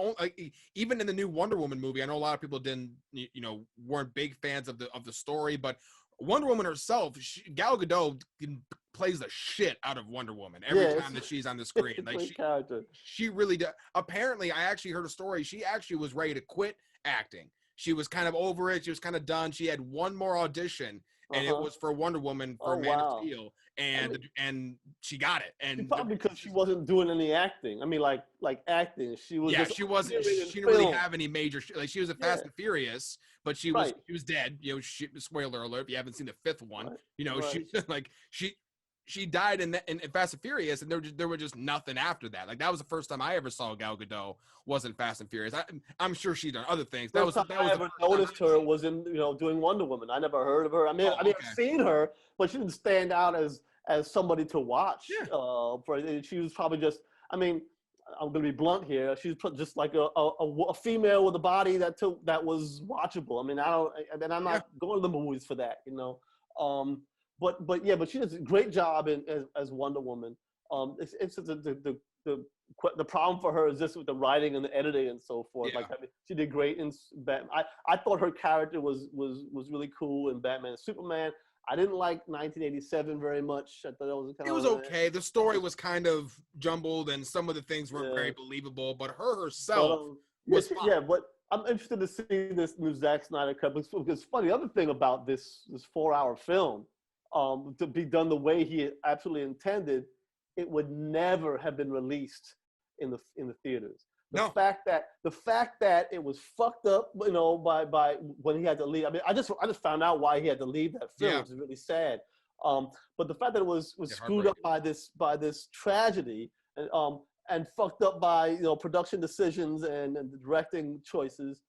even in the new Wonder Woman movie, I know a lot of people weren't big fans of the story, but Wonder Woman herself, Gal Gadot plays the shit out of Wonder Woman every time that she's on the screen. Like she really does. Apparently, I actually heard a story. She actually was ready to quit acting. She was kind of over it. She was kind of done. She had one more audition, and it was for Wonder Woman for Man of Steel, and she got it. And probably because she wasn't doing any acting. I mean, like acting. She was. Yeah, she wasn't. She didn't really have any major. She was a Fast and Furious, but she was dead. Spoiler alert: if you haven't seen the 5th one, she died in Fast and Furious, and there were just nothing after that. Like that was the first time I ever saw Gal Gadot was in Fast and Furious. I'm sure she done other things. That was I ever noticed her was in doing Wonder Woman. I never heard of her. I mean, okay. I've seen her, but she didn't stand out as somebody to watch. Yeah. She was probably just. I mean, I'm going to be blunt here. She's just like a female with a body that was watchable. I mean, I'm not going to the movies for that, But she does a great job as Wonder Woman. It's the problem for her is just with the writing and the editing and so forth. Yeah. Like I mean, she did great in Batman. I thought her character was really cool in Batman and Superman. I didn't like 1987 very much. I thought it was okay. The story was kind of jumbled, and some of the things weren't very believable. But her herself was fine. Yeah. But I'm interested to see this new Zack Snyder cut because funny. The other thing about this 4-hour film, to be done the way he absolutely intended, it would never have been released in the theaters. The fact that it was fucked up, by when he had to leave. I mean, I just found out why he had to leave that film, which is really sad. But the fact that it was screwed up by this tragedy and fucked up by production decisions and the directing choices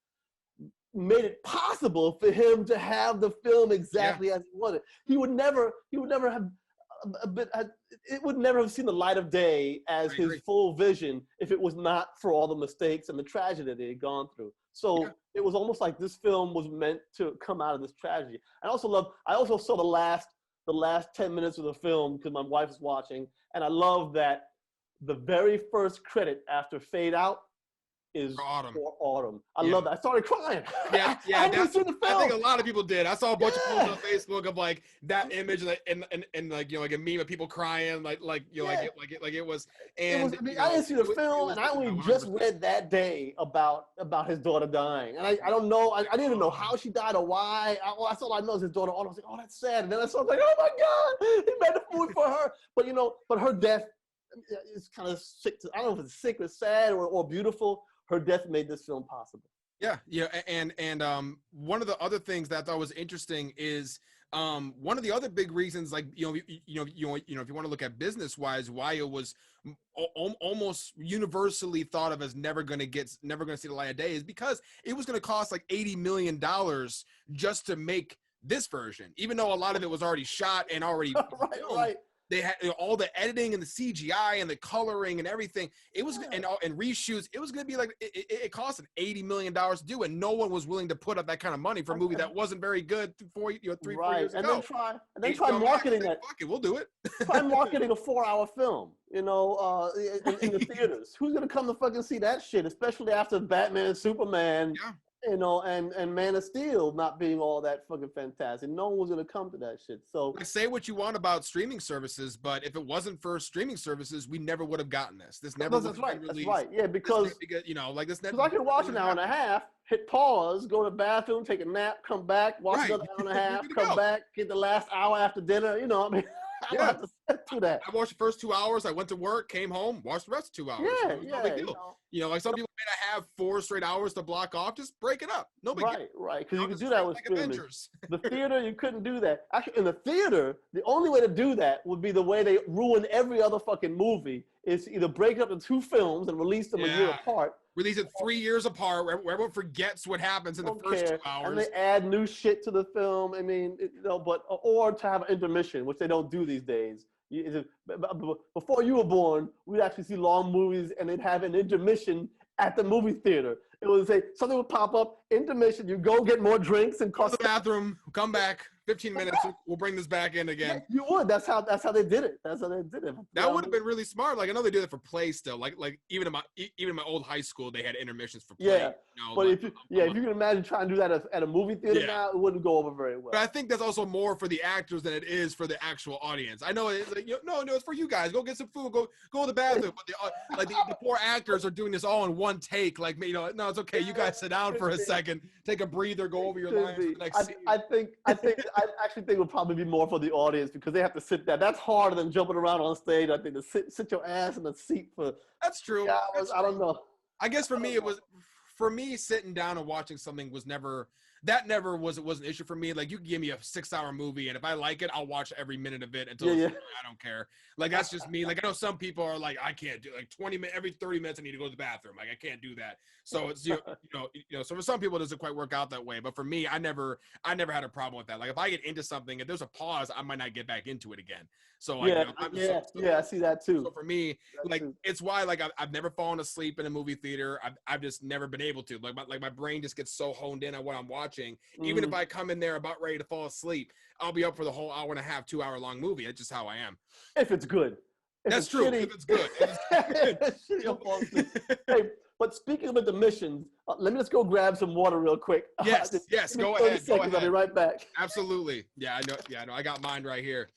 made it possible for him to have the film exactly as he wanted. He would never have. It would never have seen the light of day as his full vision if it was not for all the mistakes and the tragedy that he had gone through. So it was almost like this film was meant to come out of this tragedy. I also saw the last 10 minutes of the film because my wife was watching, and I love that the very first credit after fade out is for Autumn. I love that. I started crying. Yeah. I think a lot of people did. I saw a bunch of posts on Facebook of like that image and like like a meme of people crying like it was. And I didn't see the film, and I only just read that day about his daughter dying, and I don't know. I didn't even know how she died or why. That's all I know is his daughter. I was like, oh, that's sad. And then I saw like, oh my God, he made the movie for her. But her death is kind of sick. I don't know if it's sick or sad or beautiful. Her death made this film possible. Yeah, and one of the other things that I thought was interesting is one of the other big reasons, like if you want to look at business wise, why it was almost universally thought of as never going to see the light of day is because it was going to cost like $80 million just to make this version, even though a lot of it was already shot and already filmed. Right. They had all the editing and the CGI and the coloring and everything. It was and reshoots. It was going to be like it cost $80 million to do, and no one was willing to put up that kind of money for a movie that wasn't very good 3-4 years ago. And then try marketing that. Fuck it, we'll do it. Try marketing a 4-hour film, in the theaters. Who's going to come to fucking see that shit, especially after Batman and Superman? Yeah. And Man of Steel not being all that fucking fantastic. No one was going to come to that shit. So say what you want about streaming services, but if it wasn't for streaming services, we never would have gotten this. This never would have been released. That's right. Yeah, because this never. Because I can watch an hour and a half, hit pause, go to the bathroom, take a nap, come back, watch another hour and a half, come back, get the last hour after dinner. I mean, I don't have to sit through that. I watched the first 2 hours. I went to work, came home, watched the rest of 2 hours. No big deal. Like some people may have 4 straight hours to block off. Just break it up. No big deal. Right. Because you can do that with streaming. The theater, you couldn't do that. Actually, in the theater, the only way to do that would be the way they ruin every other fucking movie is to either break it up into 2 films and release them a year apart. Release it 3 years apart where everyone forgets what happens in the first 2 hours. And they add new shit to the film. I mean, or to have an intermission, which they don't do these days. Before you were born, we'd actually see long movies and they'd have an intermission at the movie theater. It would say something would pop up, intermission, you go get more drinks and go to the bathroom, come back, 15 minutes, we'll bring this back in again. Yeah, you would. That's how they did it. That would have been really smart. Like I know they do that for play still. Like even in my old high school, they had intermissions for play. Yeah. But if you can imagine trying to do that at a movie theater now, it wouldn't go over very well. But I think that's also more for the actors than it is for the actual audience. I know it's like no, it's for you guys. Go get some food. Go to the bathroom. But the poor actors are doing this all in one take. Like no, it's okay. You guys sit down for a second, take a breather, go over your lines. For the next scene. I actually think it would probably be more for the audience because they have to sit there. That's harder than jumping around on stage. I think to sit your ass in a seat for. That's true. Hours. I don't know. I guess for me it was. For me, sitting down and watching something was never that never was an issue for me. Like you can give me a 6-hour movie, and if I like it, I'll watch every minute of it until Yeah, it's, I don't care. Like that's just me. Like I know some people are like, I can't do like 20 minutes every 30 minutes. I need to go to the bathroom. Like I can't do that. So it's so for some people it doesn't quite work out that way. But for me, I never had a problem with that. Like if I get into something, if there's a pause, I might not get back into it again. So like yeah, I see that too. So for me, like it's why like I've never fallen asleep in a movie theater. I've just never been able to. Like my brain just gets so honed in on what I'm watching. Even if I come in there about ready to fall asleep, I'll be up for the whole hour and a half, 2-hour-long movie. It's just how I am. If it's good. That's true. Shitty, if it's good. Hey, but speaking of intermissions, let me just go grab some water real quick. Yes, go ahead. Go ahead. I'll be right back. Absolutely. Yeah, I know. Yeah, I know. I got mine right here.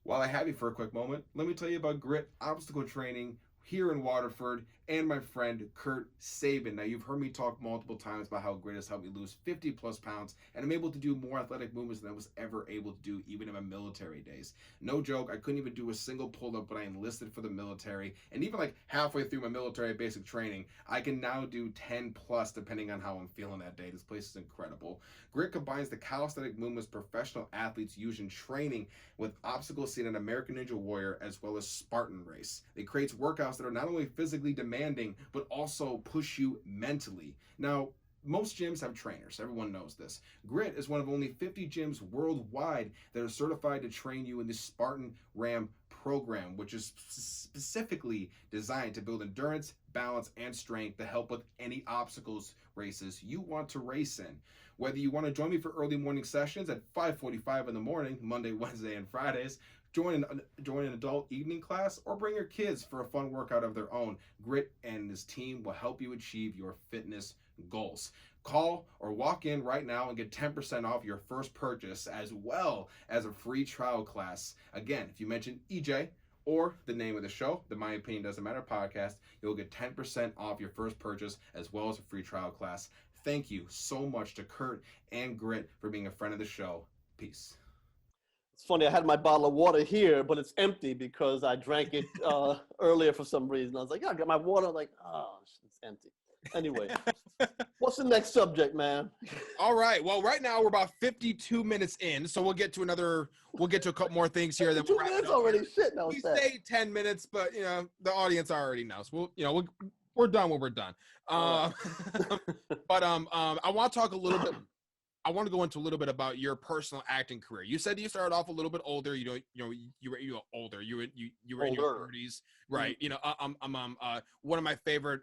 While I have you for a quick moment, let me tell you about Grit Obstacle Training here in Waterford and my friend Kurt Sabin. Now, you've heard me talk multiple times about how Grit has helped me lose 50 plus pounds, and I'm able to do more athletic movements than I was ever able to do even in my military days. No joke, I couldn't even do a single pull-up when I enlisted for the military, and even like halfway through my military basic training, I can now do 10 plus depending on how I'm feeling that day. This place is incredible. Grit combines the calisthenic movements professional athletes use in training with obstacles seen in American Ninja Warrior as well as Spartan Race. It creates workouts that are not only physically demanding, but also push you mentally. Now, most gyms have trainers. Everyone knows this. Grit is one of only 50 gyms worldwide that are certified to train you in the Spartan Ram program, which is specifically designed to build endurance, balance, and strength to help with any obstacles races you want to race in. Whether you want to join me for early morning sessions at 5:45 in the morning, Monday, Wednesday, and Fridays, join an adult evening class, or bring your kids for a fun workout of their own, Grit and his team will help you achieve your fitness goals. Call or walk in right now and get 10% off your first purchase, as well as a free trial class. Again, if you mention EJ or the name of the show, the My Opinion Doesn't Matter podcast, you'll get 10% off your first purchase, as well as a free trial class. Thank you so much to Kurt and Grit for being a friend of the show. Peace. It's funny, I had my bottle of water here, but it's empty because I drank it earlier for some reason. I was like, yeah, I got my water. I'm like, oh, it's empty. Anyway, what's the next subject, man? All right. Well, right now we're about 52 minutes in, so we'll get to a couple more things here. 2 minutes already. Shit, no. We say 10 minutes, but the audience already knows. We're done when we're done. But I want to talk a little bit. I want to go into a little bit about your personal acting career. You said you started off a little bit older. You were older. You were in your 30s, right? One of my favorite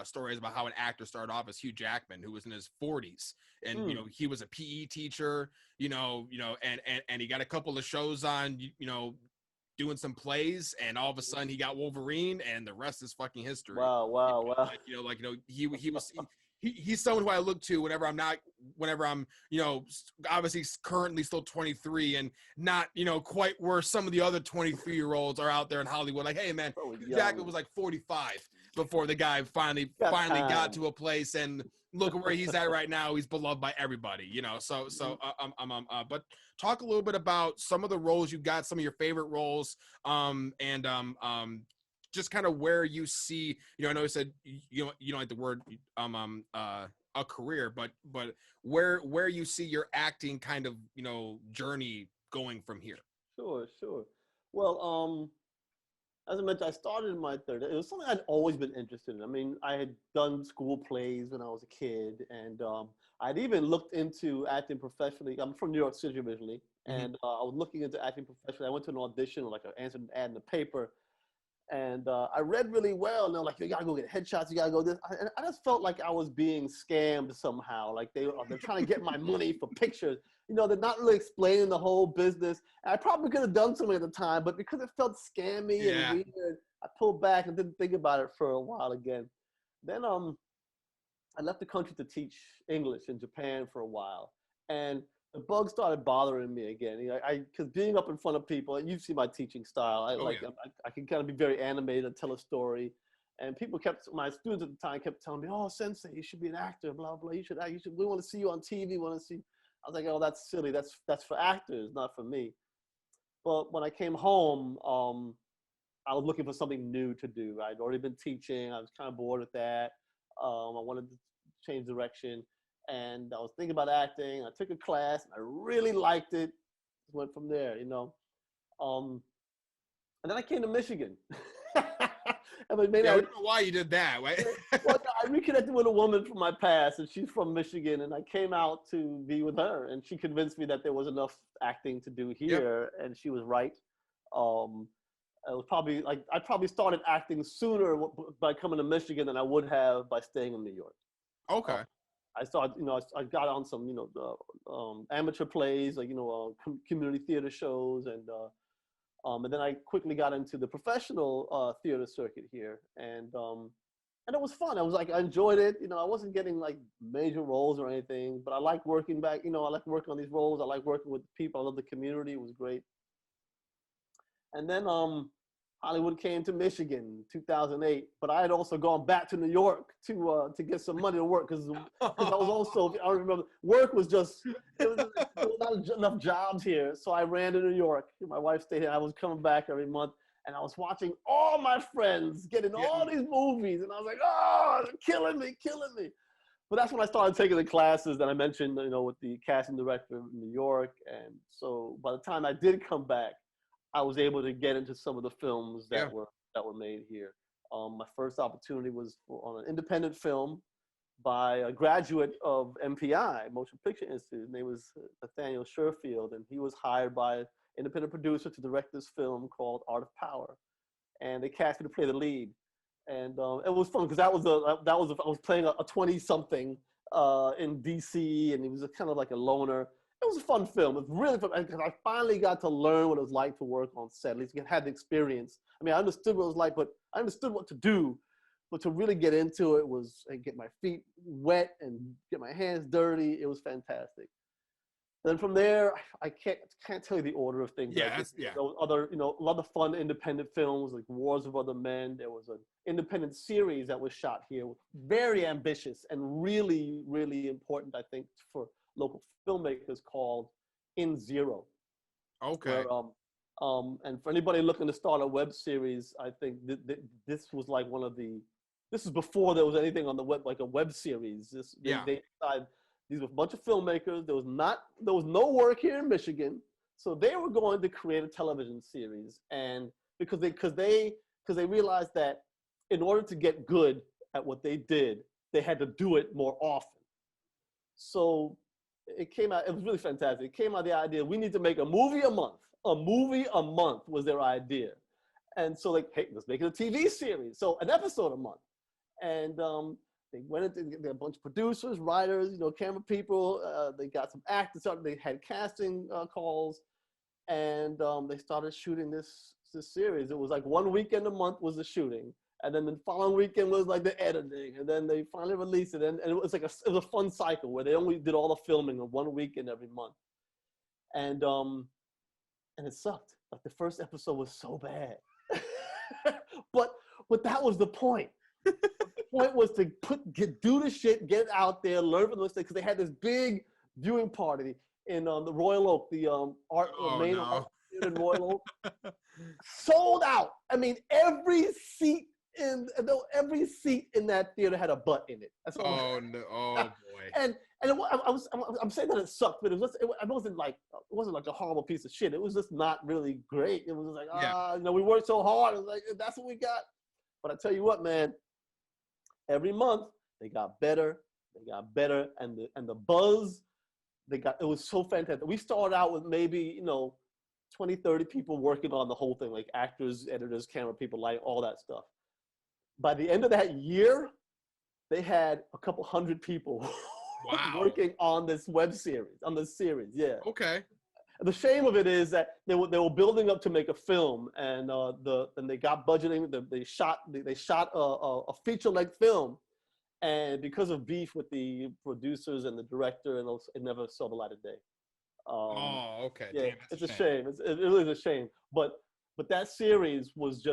stories about how an actor started off is Hugh Jackman, who was in his 40s, and he was a PE teacher. And he got a couple of shows on, doing some plays, and all of a sudden he got Wolverine, and the rest is fucking history. Wow. He was. He's someone who I look to whenever I'm obviously currently still 23 and not, quite where some of the other 23-year-olds are out there in Hollywood. Like, hey man, Jackman was like 45 before the guy finally got to a place, and look at where he's at right now. He's beloved by everybody, but talk a little bit about some of the roles you got, some of your favorite roles, just kind of where you see, I know you said you don't like the word a career, but where you see your acting kind of journey going from here. Sure. Well, as I mentioned, I started in my 30s. It was something I'd always been interested in. I mean, I had done school plays when I was a kid, and I'd even looked into acting professionally. I'm from New York City originally, and I was looking into acting professionally. I went to an audition, like I answered an ad in the paper. And I read really well, and they're like, you gotta go get headshots, you gotta go this. And I just felt like I was being scammed somehow. Like they're trying to get my money for pictures. They're not really explaining the whole business. And I probably could have done something at the time, but because it felt scammy and weird, I pulled back and didn't think about it for a while again. Then I left the country to teach English in Japan for a while. And the bug started bothering me again. Because being up in front of people, and you see my teaching style, I can kind of be very animated and tell a story. And my students at the time kept telling me, oh, Sensei, you should be an actor, blah, blah. You should, we want to see you on TV, I was like, oh, that's silly. That's for actors, not for me. But when I came home, I was looking for something new to do. I'd already been teaching. I was kind of bored with that. I wanted to change direction. and I was thinking about acting. I took a class, and I really liked it. Went from there, you know. Um, and then I came to Michigan. I mean, maybe Yeah, we don't know why you did that. Right? well, I reconnected with a woman from my past, and she's from Michigan, and I came out to be with her, and she convinced me that there was enough acting to do here, and she was right. Um, it was probably like I probably started acting sooner by coming to Michigan than I would have by staying in New York. Okay. I started, you know, I got on some, you know, amateur plays, like, you know, community theater shows, and then I quickly got into the professional theater circuit here, and it was fun. I was like, I enjoyed it. You know, I wasn't getting like major roles or anything, but I like working back. You know, I like working on these roles. I like working with people. I love the community. It was great. And then Hollywood came to Michigan in 2008, but I had also gone back to New York to get some money to work because I was also, I remember work was just, there was not enough jobs here. So I ran to New York. My wife stayed here. I was coming back every month, and I was watching all my friends getting all these movies, and I was like, oh, they're killing me. But that's when I started taking the classes that I mentioned, you know, with the casting director in New York. And so by the time I did come back, I was able to get into some of the films that were made here. My first opportunity was on an independent film by a graduate of MPI, Motion Picture Institute. His name was Nathaniel Sherfield, and he was hired by an independent producer to direct this film called Art of Power. And they cast me to play the lead. And it was fun because I was playing a 20-something in DC, and he was kind of like a loner. It was a fun film. It was really fun because I finally got to learn what it was like to work on set. At least I had the experience. I mean, I understood what it was like, but I understood what to do. But to really get into it was and get my feet wet and get my hands dirty. It was fantastic. Then from there, I can't tell you the order of things. Those other, you know, a lot of fun independent films like Wars of Other Men. There was an independent series that was shot here, very ambitious and really, really important, I think, for local filmmakers, called In Zero. Okay. Where, and for anybody looking to start a web series, I think this was like one of the. This is before there was anything on the web, like a web series. They decided. These were a bunch of filmmakers. There was no work here in Michigan, so they were going to create a television series. And because they realized that in order to get good at what they did, they had to do it more often. So it came out. It was really fantastic. It came out the idea we need to make a movie a month. A movie a month was their idea, and so like, hey, let's make it a TV series. So an episode a month, and they went into a bunch of producers, writers, you know, camera people. They got some actors. They had casting calls, and they started shooting this series. It was like one weekend a month was the shooting, and then the following weekend was like the editing, and then they finally released it. And it was like it was a fun cycle where they only did all the filming in one weekend every month, and it sucked. Like the first episode was so bad, but that was the point. The point was to do the shit, get out there, learn from the mistakes. Because they had this big viewing party in the Royal Oak, the art theater in Royal Oak, sold out. I mean, every seat in that theater had a butt in it. That's all. Oh boy. And I'm saying that it sucked, but it wasn't like a horrible piece of shit. It was just not really great. It was just like you know, we worked so hard. It was like, that's what we got. But I tell you what, man. Every month they got better, and the buzz it was so fantastic. We started out with maybe, you know, 20, 30 people working on the whole thing, like actors, editors, camera people, like all that stuff. By the end of that year, they had a couple hundred people working on this series. Yeah. Okay. The shame of it is that they were building up to make a film, and they got budgeting. They shot a feature-length film, and because of beef with the producers and the director, and it never saw the light of day. Okay. Yeah, Damn, it's a shame. It really is a shame. But that series was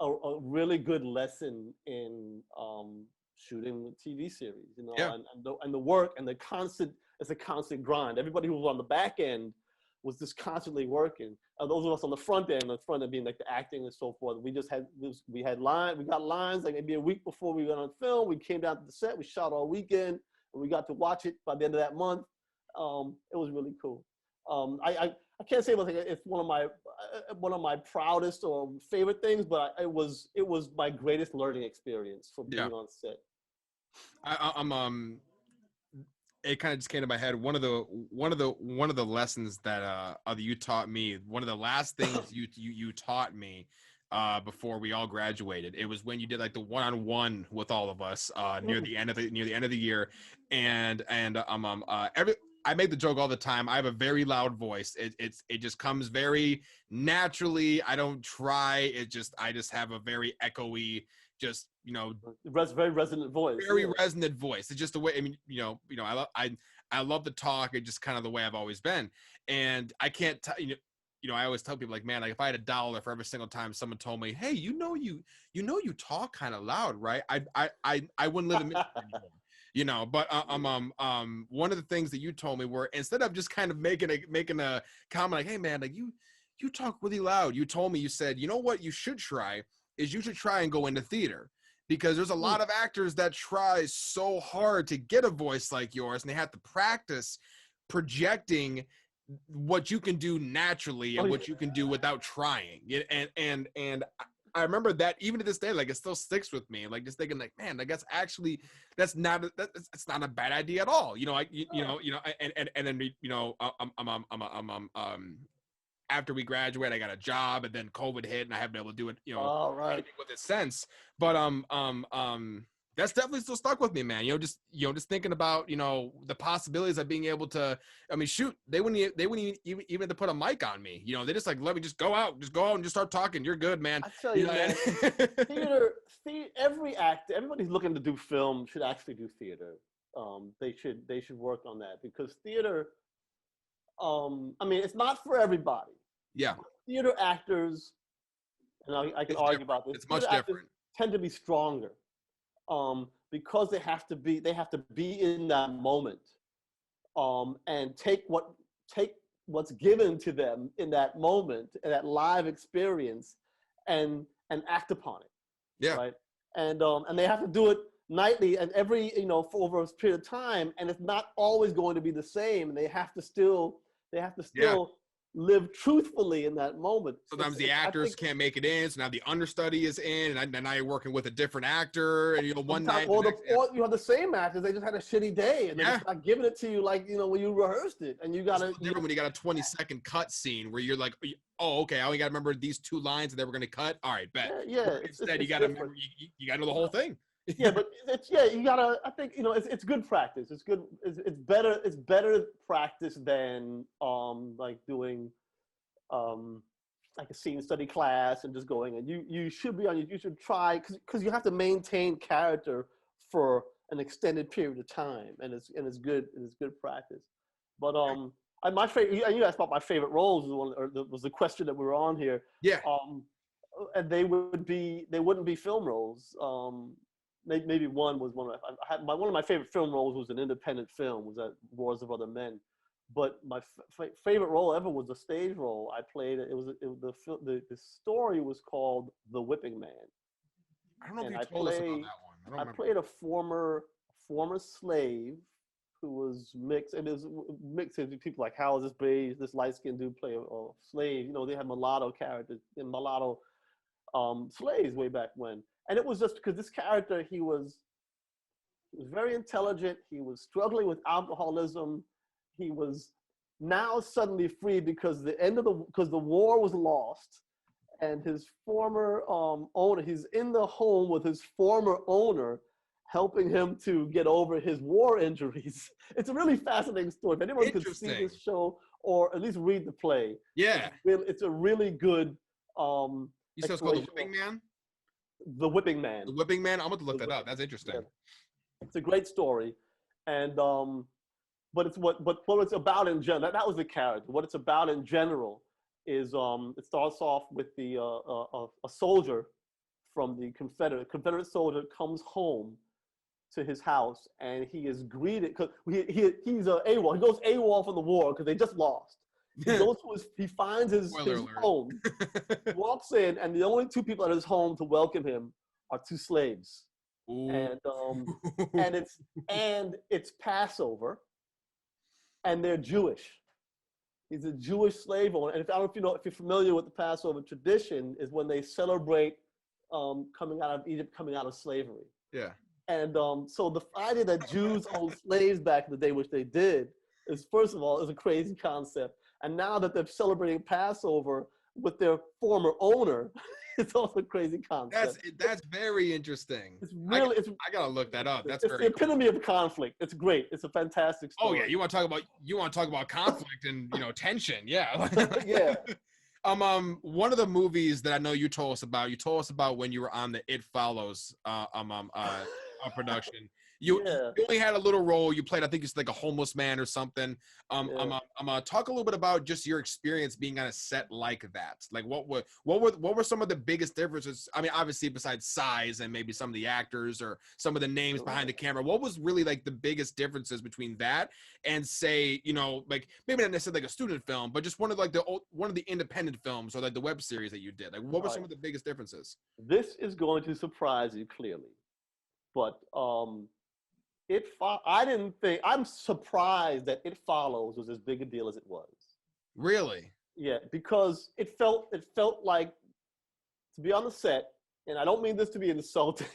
a really good lesson in shooting a TV series, you know, and the work and the constant. It's a constant grind. Everybody who was on the back end was just constantly working. Those of us on the front end being like the acting and so forth, we got lines like maybe a week before we went on film. We came down to the set, we shot all weekend, and we got to watch it by the end of that month. It was really cool. I can't say it's one of my proudest or favorite things, but it was my greatest learning experience for being on set. It kind of just came to my head. One of the lessons that you taught me. One of the last things you taught me before we all graduated. It was when you did like the one-on-one with all of us near the end of the year, and I make the joke all the time. I have a very loud voice. It just comes very naturally. I don't try. I just have a very echoey, just very resonant voice. Very resonant voice. It's just the way. I mean, I love to talk. It's just kind of the way I've always been. And I can't tell I always tell people like, man, like if I had $1 for every single time someone told me, hey, you talk kind of loud, right? I wouldn't live in Michigan anymore. But one of the things that you told me were, instead of just kind of making a comment like, hey man, like you talk really loud. You told me, you said, you know what you should try is you should try and go into theater, because there's a lot of actors that try so hard to get a voice like yours, and they have to practice projecting what you can do naturally and what you can do without trying. And I remember that even to this day, like it still sticks with me. Like just thinking, like, man, like that's not a bad idea at all. And then after we graduate, I got a job, and then COVID hit, and I haven't been able to do it. With it since. But that's definitely still stuck with me, man. Just thinking about the possibilities of being able to. I mean, shoot, they wouldn't even have to put a mic on me. They just like let me just go out and just start talking. You're good, man. I tell you, man, theater. Every actor, everybody's looking to do film should actually do theater. They should work on that, because theater. I mean, it's not for everybody. Yeah. Theater actors, and I can argue about this. It's much different. Tend to be stronger. Because they have to be in that moment, and take what's given to them in that moment, in that live experience, and act upon it. Yeah. Right. And they have to do it nightly and every for over a period of time, and it's not always going to be the same. They have to still live truthfully in that moment. Sometimes the actors can't make it in, so now the understudy is in, and now you're working with a different actor, and one night. Or you have the same actors, they just had a shitty day, and they're just not giving it to you like when you rehearsed it, and you gotta. It's different when you got a 20-second cut scene where you're like, oh, okay, I only gotta remember these 2 lines that we're gonna cut. All right, bet. Yeah. Instead, you gotta remember, you gotta know the whole thing. Yeah, but you gotta. I think it's good practice. It's good. It's better. It's better practice than like doing like a scene study class and just going. And you should try, because you have to maintain character for an extended period of time, and it's good practice. But my favorite. You asked about my favorite roles was the question that we were on here. Yeah. And they wouldn't be film roles. Maybe one was one of my favorite film roles was an independent film, was at Wars of Other Men, but my favorite role ever was a stage role I played. The story was called The Whipping Man. I don't know if you told us about that one. I played a former slave who was mixed, and it was mixed with people like how is this beige, this light skinned dude play a slave. They had mulatto characters and mulatto slaves way back when. And it was just because this character, he was very intelligent. He was struggling with alcoholism. He was now suddenly free because the war was lost, and his former owner, he's in the home with his former owner, helping him to get over his war injuries. It's a really fascinating story. If anyone could see this show or at least read the play, it's a really good. You said it's called The Whipping Man? The Whipping Man. The Whipping Man? I'm going to look that up. That's interesting. Yeah. It's a great story. And but what it's about in general, that was the character. What it's about in general is it starts off with a soldier from the Confederate soldier comes home to his house, and he is greeted because he's AWOL. He goes AWOL from the war because they just lost. He finds his home, walks in, and the only 2 people at his home to welcome him are 2 slaves. Ooh. And it's Passover, and they're Jewish. He's a Jewish slave owner, and I don't know if you know, if you're familiar with the Passover tradition, is when they celebrate coming out of Egypt, coming out of slavery. Yeah. And so the idea that Jews owned slaves back in the day, which they did, is first of all is a crazy concept. And now that they're celebrating Passover with their former owner, it's also a crazy concept. That's very interesting. It's really, I gotta look that up. That's it's very the epitome of conflict. It's great. It's a fantastic cool. story. Oh yeah, you want to talk about conflict and tension. Yeah. Yeah. One of the movies that I know you told us about when you were on the It Follows production. You only had a little role. You played, I think it's like a homeless man or something. Talk a little bit about just your experience being on a set like that. Like what were some of the biggest differences? I mean, obviously besides size and maybe some of the actors or some of the names behind the camera, what was really like the biggest differences between that and say, like maybe not necessarily like a student film, but just one of the independent films or like the web series that you did? Like what were some of the biggest differences? This is going to surprise you clearly, but I'm surprised that It Follows was as big a deal as it was. Really? Yeah, because it felt like, to be on the set, and I don't mean this to be insulting,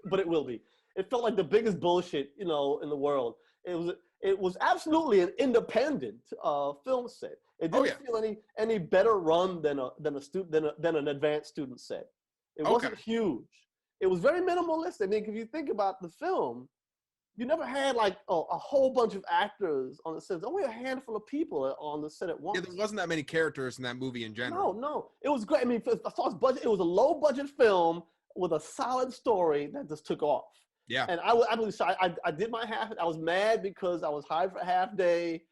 but it will be. It felt like the biggest bullshit, in the world. It was absolutely an independent film set. It didn't feel any better run than an advanced student set. It wasn't huge. It was very minimalist. I mean, if you think about the film, you never had like a whole bunch of actors on the set. Only a handful of people on the set at once. Yeah, there wasn't that many characters in that movie in general. No, it was great. I mean, as far as budget, it was a low budget film with a solid story that just took off. Yeah. And I did my half. I was mad because I was hired for a half day.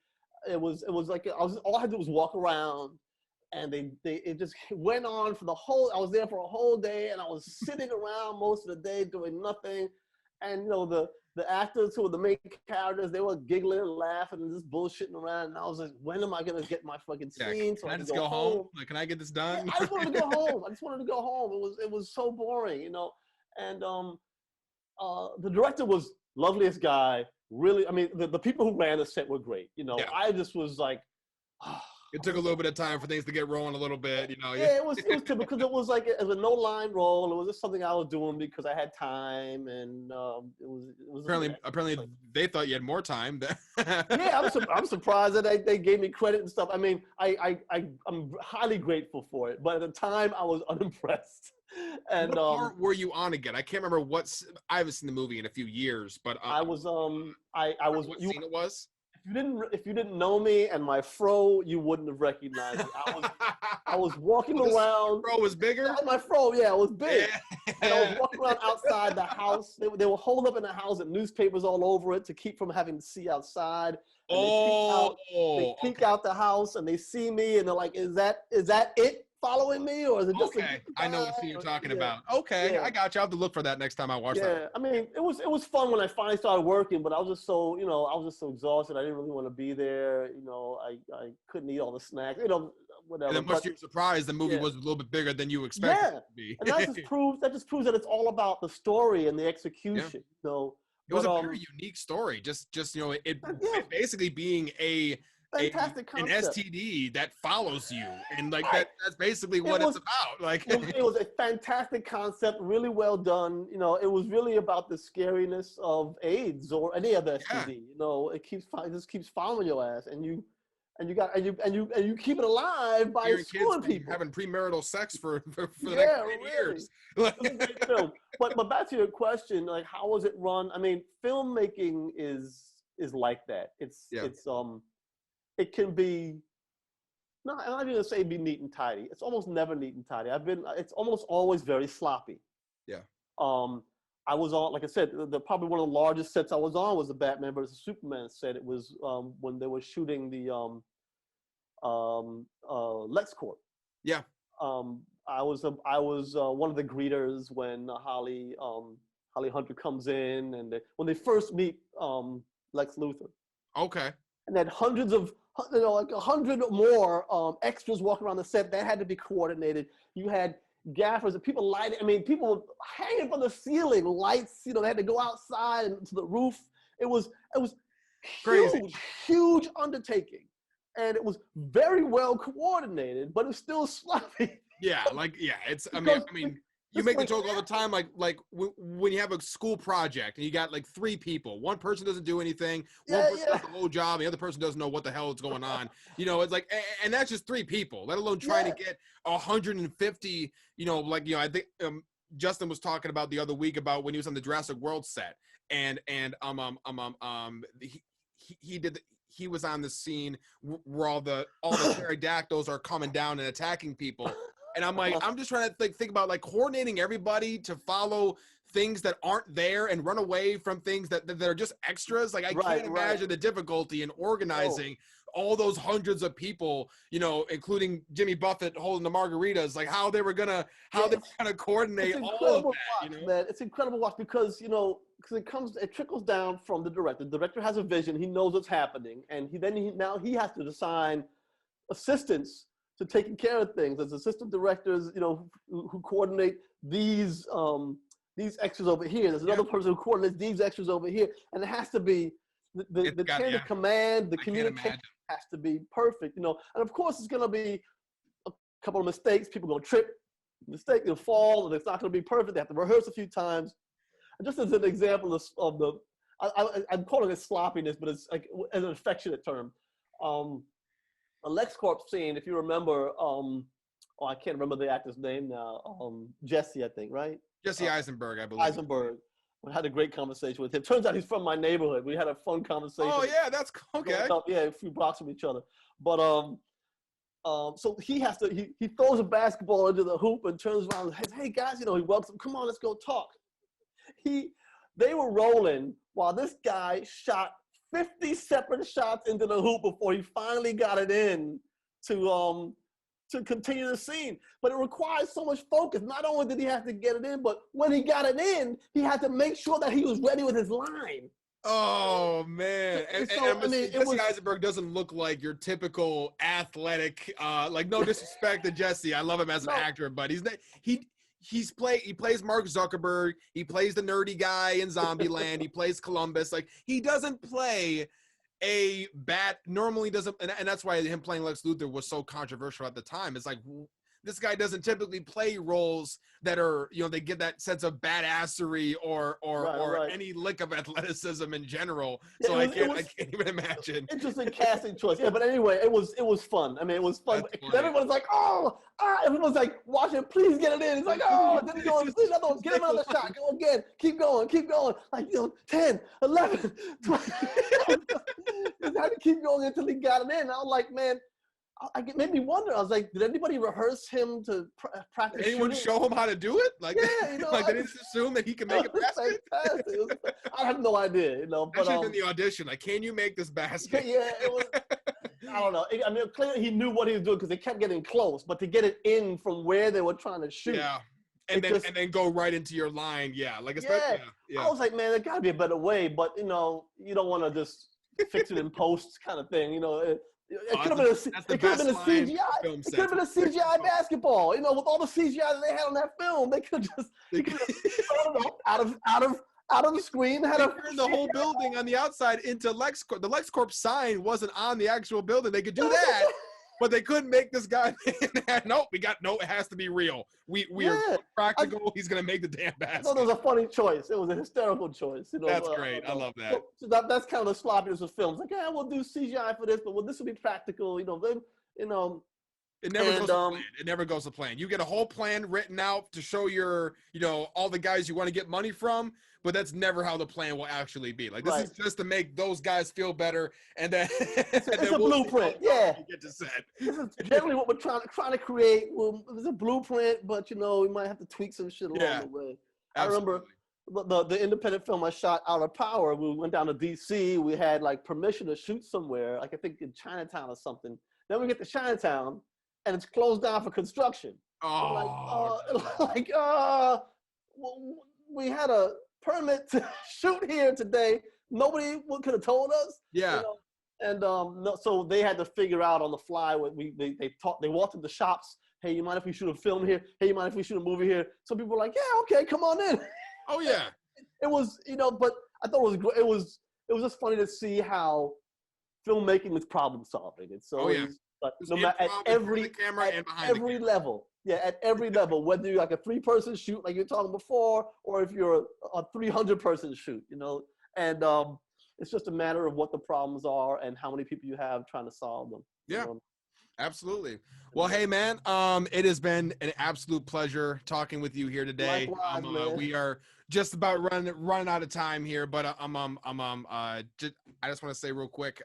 It was like all I had to do was walk around, and it just went on for the whole. I was there for a whole day, and I was sitting around most of the day doing nothing. And the actors who were the main characters, they were giggling and laughing and just bullshitting around. And I was like, when am I gonna get my fucking scene? So can I just go home? Like, can I get this done? Yeah, I just wanted to go home. It was so boring, And the director was loveliest guy. Really, I mean, the people who ran the set were great. I just was like, it took a little bit of time for things to get rolling a little bit, Yeah, it was typical because it was like a no line role. It was just something I was doing because I had time, and it was apparently they thought you had more time. Yeah, I'm surprised that they gave me credit and stuff. I mean, I'm highly grateful for it, but at the time I was unimpressed. And what part were you on again? I can't remember I haven't seen the movie in a few years, but I was what scene it was? If you didn't know me and my fro, you wouldn't have recognized me. I was walking around. Fro was bigger? My fro, yeah, it was big. Yeah. And I was walking around outside the house. They were holed up in the house with newspapers all over it to keep from having to see outside. And they peek out the house and they see me and they're like, is that it following me, or is it just I know what scene you're talking about. Okay, I got you. I'll have to look for that next time I watch that. Yeah, I mean, it was fun when I finally started working, but I was just so exhausted. I didn't really want to be there. I couldn't eat all the snacks. Whatever. And then much to your surprise, the movie was a little bit bigger than you expected it to be. And that just proves that it's all about the story and the execution. Yeah. It was a very unique story. Just it basically being fantastic concept. An STD that follows you, and like that's basically what it's about. Like it was a fantastic concept, really well done. It was really about the scariness of AIDS or any other STD. It just keeps following your ass, and you keep it alive by screwing people, having premarital sex for the next 10 years. It was a great film. But back to your question, like how was it run? I mean, filmmaking is like that. It can be, I'm not even gonna say be neat and tidy. It's almost never neat and tidy. It's almost always very sloppy. Yeah. I was on, like I said, probably one of the largest sets I was on was the Batman vs Superman set. It was when they were shooting the LexCorp. Yeah. I was one of the greeters when Holly Hunter comes in, and when they first meet Lex Luthor. Okay. And then like 100 more extras walking around the set that had to be coordinated. You had gaffers and people lighting. I mean, people were hanging from the ceiling, lights. You know, they had to go outside and to the roof. It was Crazy. huge undertaking, and it was very well coordinated, but it was still sloppy. Yeah, like it's. I Because mean, you this make the was joke all the time, like when you have a school project and you got like 3 people, one person doesn't do anything, one Yeah, person yeah. does the whole job, the other person doesn't know what the hell is going on. You know, it's like, and that's just 3 people, let alone trying to get 150. You know, like I think Justin was talking about the other week about when he was on the Jurassic World set, and he was on the scene where all the pterodactyls are coming down and attacking people. And I'm like, I'm just trying to think about like coordinating everybody to follow things that aren't there and run away from things that are just extras. Like I can't imagine the difficulty in organizing all those hundreds of people, you know, including Jimmy Buffett holding the margaritas, like how they were gonna coordinate all of that. Watch, you know, man. It's incredible watch because it trickles down from the director. The director has a vision. He knows what's happening, and now he has to assign assistants to taking care of things as assistant directors, you know, who coordinate these extras over here. There's another person who coordinates these extras over here, and it has to be the chain of command, the communication has to be perfect, you know. And of course, it's going to be a couple of mistakes. People going to trip, mistake, they'll fall, and it's not going to be perfect. They have to rehearse a few times. And just as an example of the, I'm calling it sloppiness, but it's like as an affectionate term. A LexCorp scene, if you remember, I can't remember the actor's name now. Jesse, I think, right? Jesse Eisenberg, I believe. Eisenberg. We had a great conversation with him. Turns out he's from my neighborhood. We had a fun conversation. Oh yeah, that's okay. A few blocks from each other. But so he throws a basketball into the hoop and turns around and says, "Hey guys, you know," he welcomes them. "Come on, let's go talk." They were rolling while this guy shot 50 separate shots into the hoop before he finally got it in to continue the scene. But it requires so much focus. Not only did he have to get it in, but when he got it in, he had to make sure that he was ready with his line. Oh man! Jesse Eisenberg doesn't look like your typical athletic. Like no disrespect to Jesse, I love him as an actor, but he's not. He plays Mark Zuckerberg. He plays the nerdy guy in Zombieland. He plays Columbus. Like he doesn't play a bat. Normally doesn't, and that's why him playing Lex Luthor was so controversial at the time. It's like this guy doesn't typically play roles that are, you know, they get that sense of badassery or any lick of athleticism in general. Yeah, so I can't even imagine. Interesting casting choice. Yeah, but anyway, it was fun. I mean, it was fun. Everyone's like, everyone's like, watch it, please get it in. It's like, then he goes, get him another shot. Go again. Keep going. Like, 10, 11, 12. Just had to keep going until he got it in. I was like, man, it made me wonder. I was like, did anybody rehearse him to practice? Did anyone show him how to do it? Like, yeah, like they didn't assume that he could make a basket. Fantastic. I have no idea, But that should have been the audition. Like, can you make this basket? Yeah, it was. I don't know. I mean, clearly he knew what he was doing because they kept getting close, but to get it in from where they were trying to shoot. Yeah. And then go right into your line. Yeah. Like, yeah. I was like, man, there got to be a better way, but you don't want to just fix it in post kind of thing, It could have been a CGI. It could have been a CGI basketball. With all the CGI that they had on that film, they could have thrown it out of the screen. Had turned the whole building on the outside into LexCorp. The LexCorp sign wasn't on the actual building. They could do that, but they couldn't make this guy. It has to be real. We're practical. He's gonna make the damn basket. So it was a funny choice. It was a hysterical choice. That's great. I love that. So that's kind of the sloppiness of films. Like, we'll do CGI for this, but this will be practical. It never goes to plan. It never goes to plan. You get a whole plan written out to show your, all the guys you want to get money from, but that's never how the plan will actually be. Like, this is just to make those guys feel better, and then it's a blueprint. Yeah, you get to set. This is generally what we're trying to create. Well, it's a blueprint, but we might have to tweak some shit along the way. Absolutely. I remember the independent film I shot, Out of Power. We went down to DC. We had like permission to shoot somewhere, like I think in Chinatown or something. Then we get to Chinatown, and it's closed down for construction. We had a permit to shoot here today. Nobody could have told us. Yeah. And so they had to figure out on the fly what they walked to the shops, hey, you mind if we shoot a film here? Hey, you mind if we shoot a movie here? Some people were like, yeah, okay, come on in. Oh yeah. It was, but I thought it was great. It was just funny to see how filmmaking is problem solving. It's so, Oh, yeah. no matter at every camera and behind every level. Yeah, at every level, whether you're like a 3-person shoot, like you're talking before, or if you're a 300-person shoot, and it's just a matter of what the problems are and how many people you have trying to solve them. Yeah. Absolutely. Well, hey man, it has been an absolute pleasure talking with you here today. Likewise, man. We are just about running out of time here, but I just want to say real quick,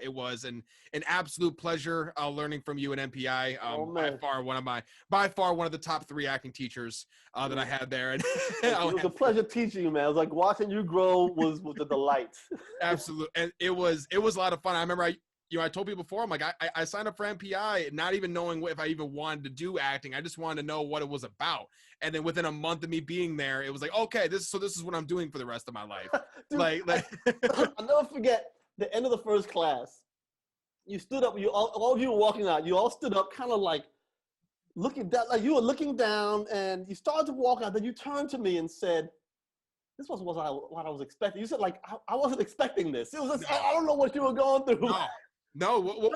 it was an absolute pleasure learning from you at MPI. By far one of the top 3 acting teachers that I had there. And it was a pleasure teaching you, man. It was like watching you grow was a delight. Absolutely, and it was a lot of fun. I remember I told people before, I'm like, I signed up for MPI not even knowing if I even wanted to do acting. I just wanted to know what it was about. And then within a month of me being there, it was like, okay, this is what I'm doing for the rest of my life. Dude, I'll never forget the end of the first class. You stood up, all of you were walking out. You all stood up kind of like looking down, like you were looking down, and you started to walk out. Then you turned to me and said, this wasn't what I was expecting. You said, like, I wasn't expecting this. It was just, I don't know what you were going through. No,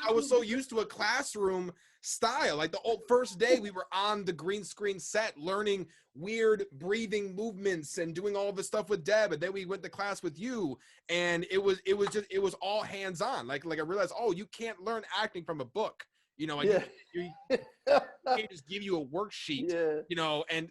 I was so used to a classroom style. Like the first day we were on the green screen set learning weird breathing movements and doing all this stuff with Deb. And then we went to class with you, and it was all hands on. Like I realized, oh, you can't learn acting from a book. You can't just give you a worksheet, and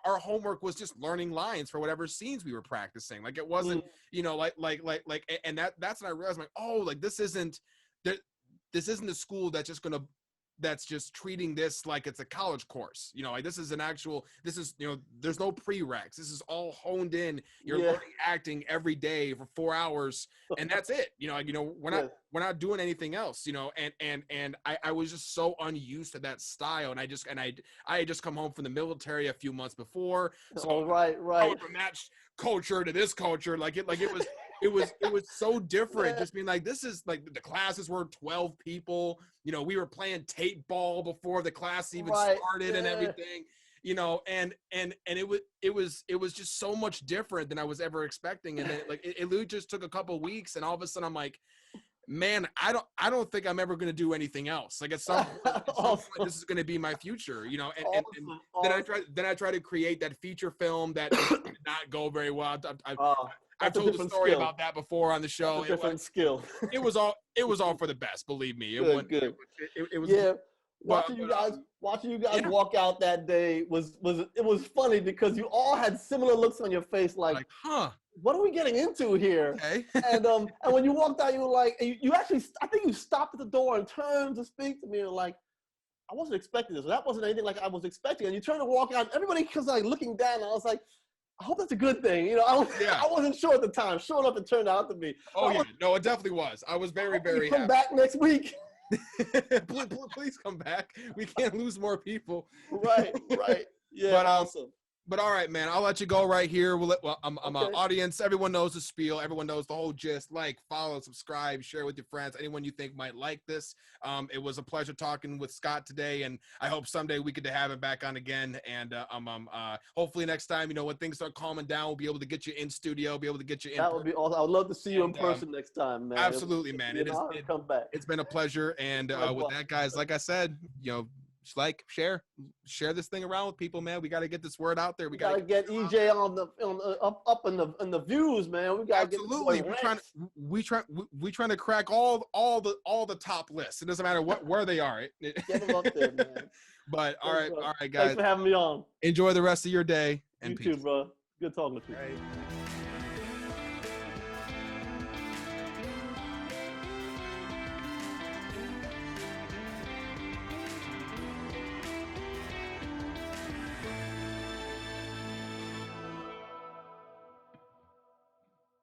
our homework was just learning lines for whatever scenes we were practicing. Like it wasn't, and that's when I realized, like, oh, like this isn't a school that's just treating this like it's a college course. Like this is there's no prereqs. This is all honed in. You're learning acting every day for 4 hours, and that's it. We're not doing anything else, and I was just so unused to that style. And I had just come home from the military a few months before. So right. From that culture to this culture, it was so different. Just being like, this is like the classes were 12 people. We were playing tape ball before the class even started and everything. And it was just so much different than I was ever expecting. And then it just took a couple of weeks, and all of a sudden I'm like, man, I don't think I'm ever going to do anything else. Like at some point, this is going to be my future, and then I try to create that feature film that did not go very well. I've told the story about that before on the show. Skill. It was all for the best. Believe me. Good. It was. Watching you guys walk out that day was funny because you all had similar looks on your face, like what are we getting into here? Okay. and when you walked out, you were like, you actually, I think you stopped at the door and turned to speak to me, and like, I wasn't expecting this. That wasn't anything like I was expecting. And you turned to walk out, and everybody was like looking down, and I was like, I hope that's a good thing. I wasn't sure at the time. Sure enough, it turned out to be. No, it definitely was. I was very, very happy. Come back next week. Please come back. We can't lose more people. Right. Yeah, but, awesome. But all right, man, I'll let you go right here. Audience, everyone knows the spiel. Everyone knows the whole gist. Like, follow, subscribe, share with your friends. Anyone you think might like this. It was a pleasure talking with Scott today, and I hope someday we get to have him back on again. And hopefully next time, when things start calming down, we'll be able to get you in studio, be able to get you in. That would be awesome. I would love to see you in person next time, man. Absolutely, man. Come back. It's been a pleasure. And with that, guys, like I said, just share this thing around with people, man. We got to get this word out there. We got to get EJ up in the views, man. We got to absolutely. We're trying to crack all the top lists. It doesn't matter where they are. Get them up there, man. But all right, guys. Thanks for having me on. Enjoy the rest of your day. And you peace. too, bro. Good talking to you. Right.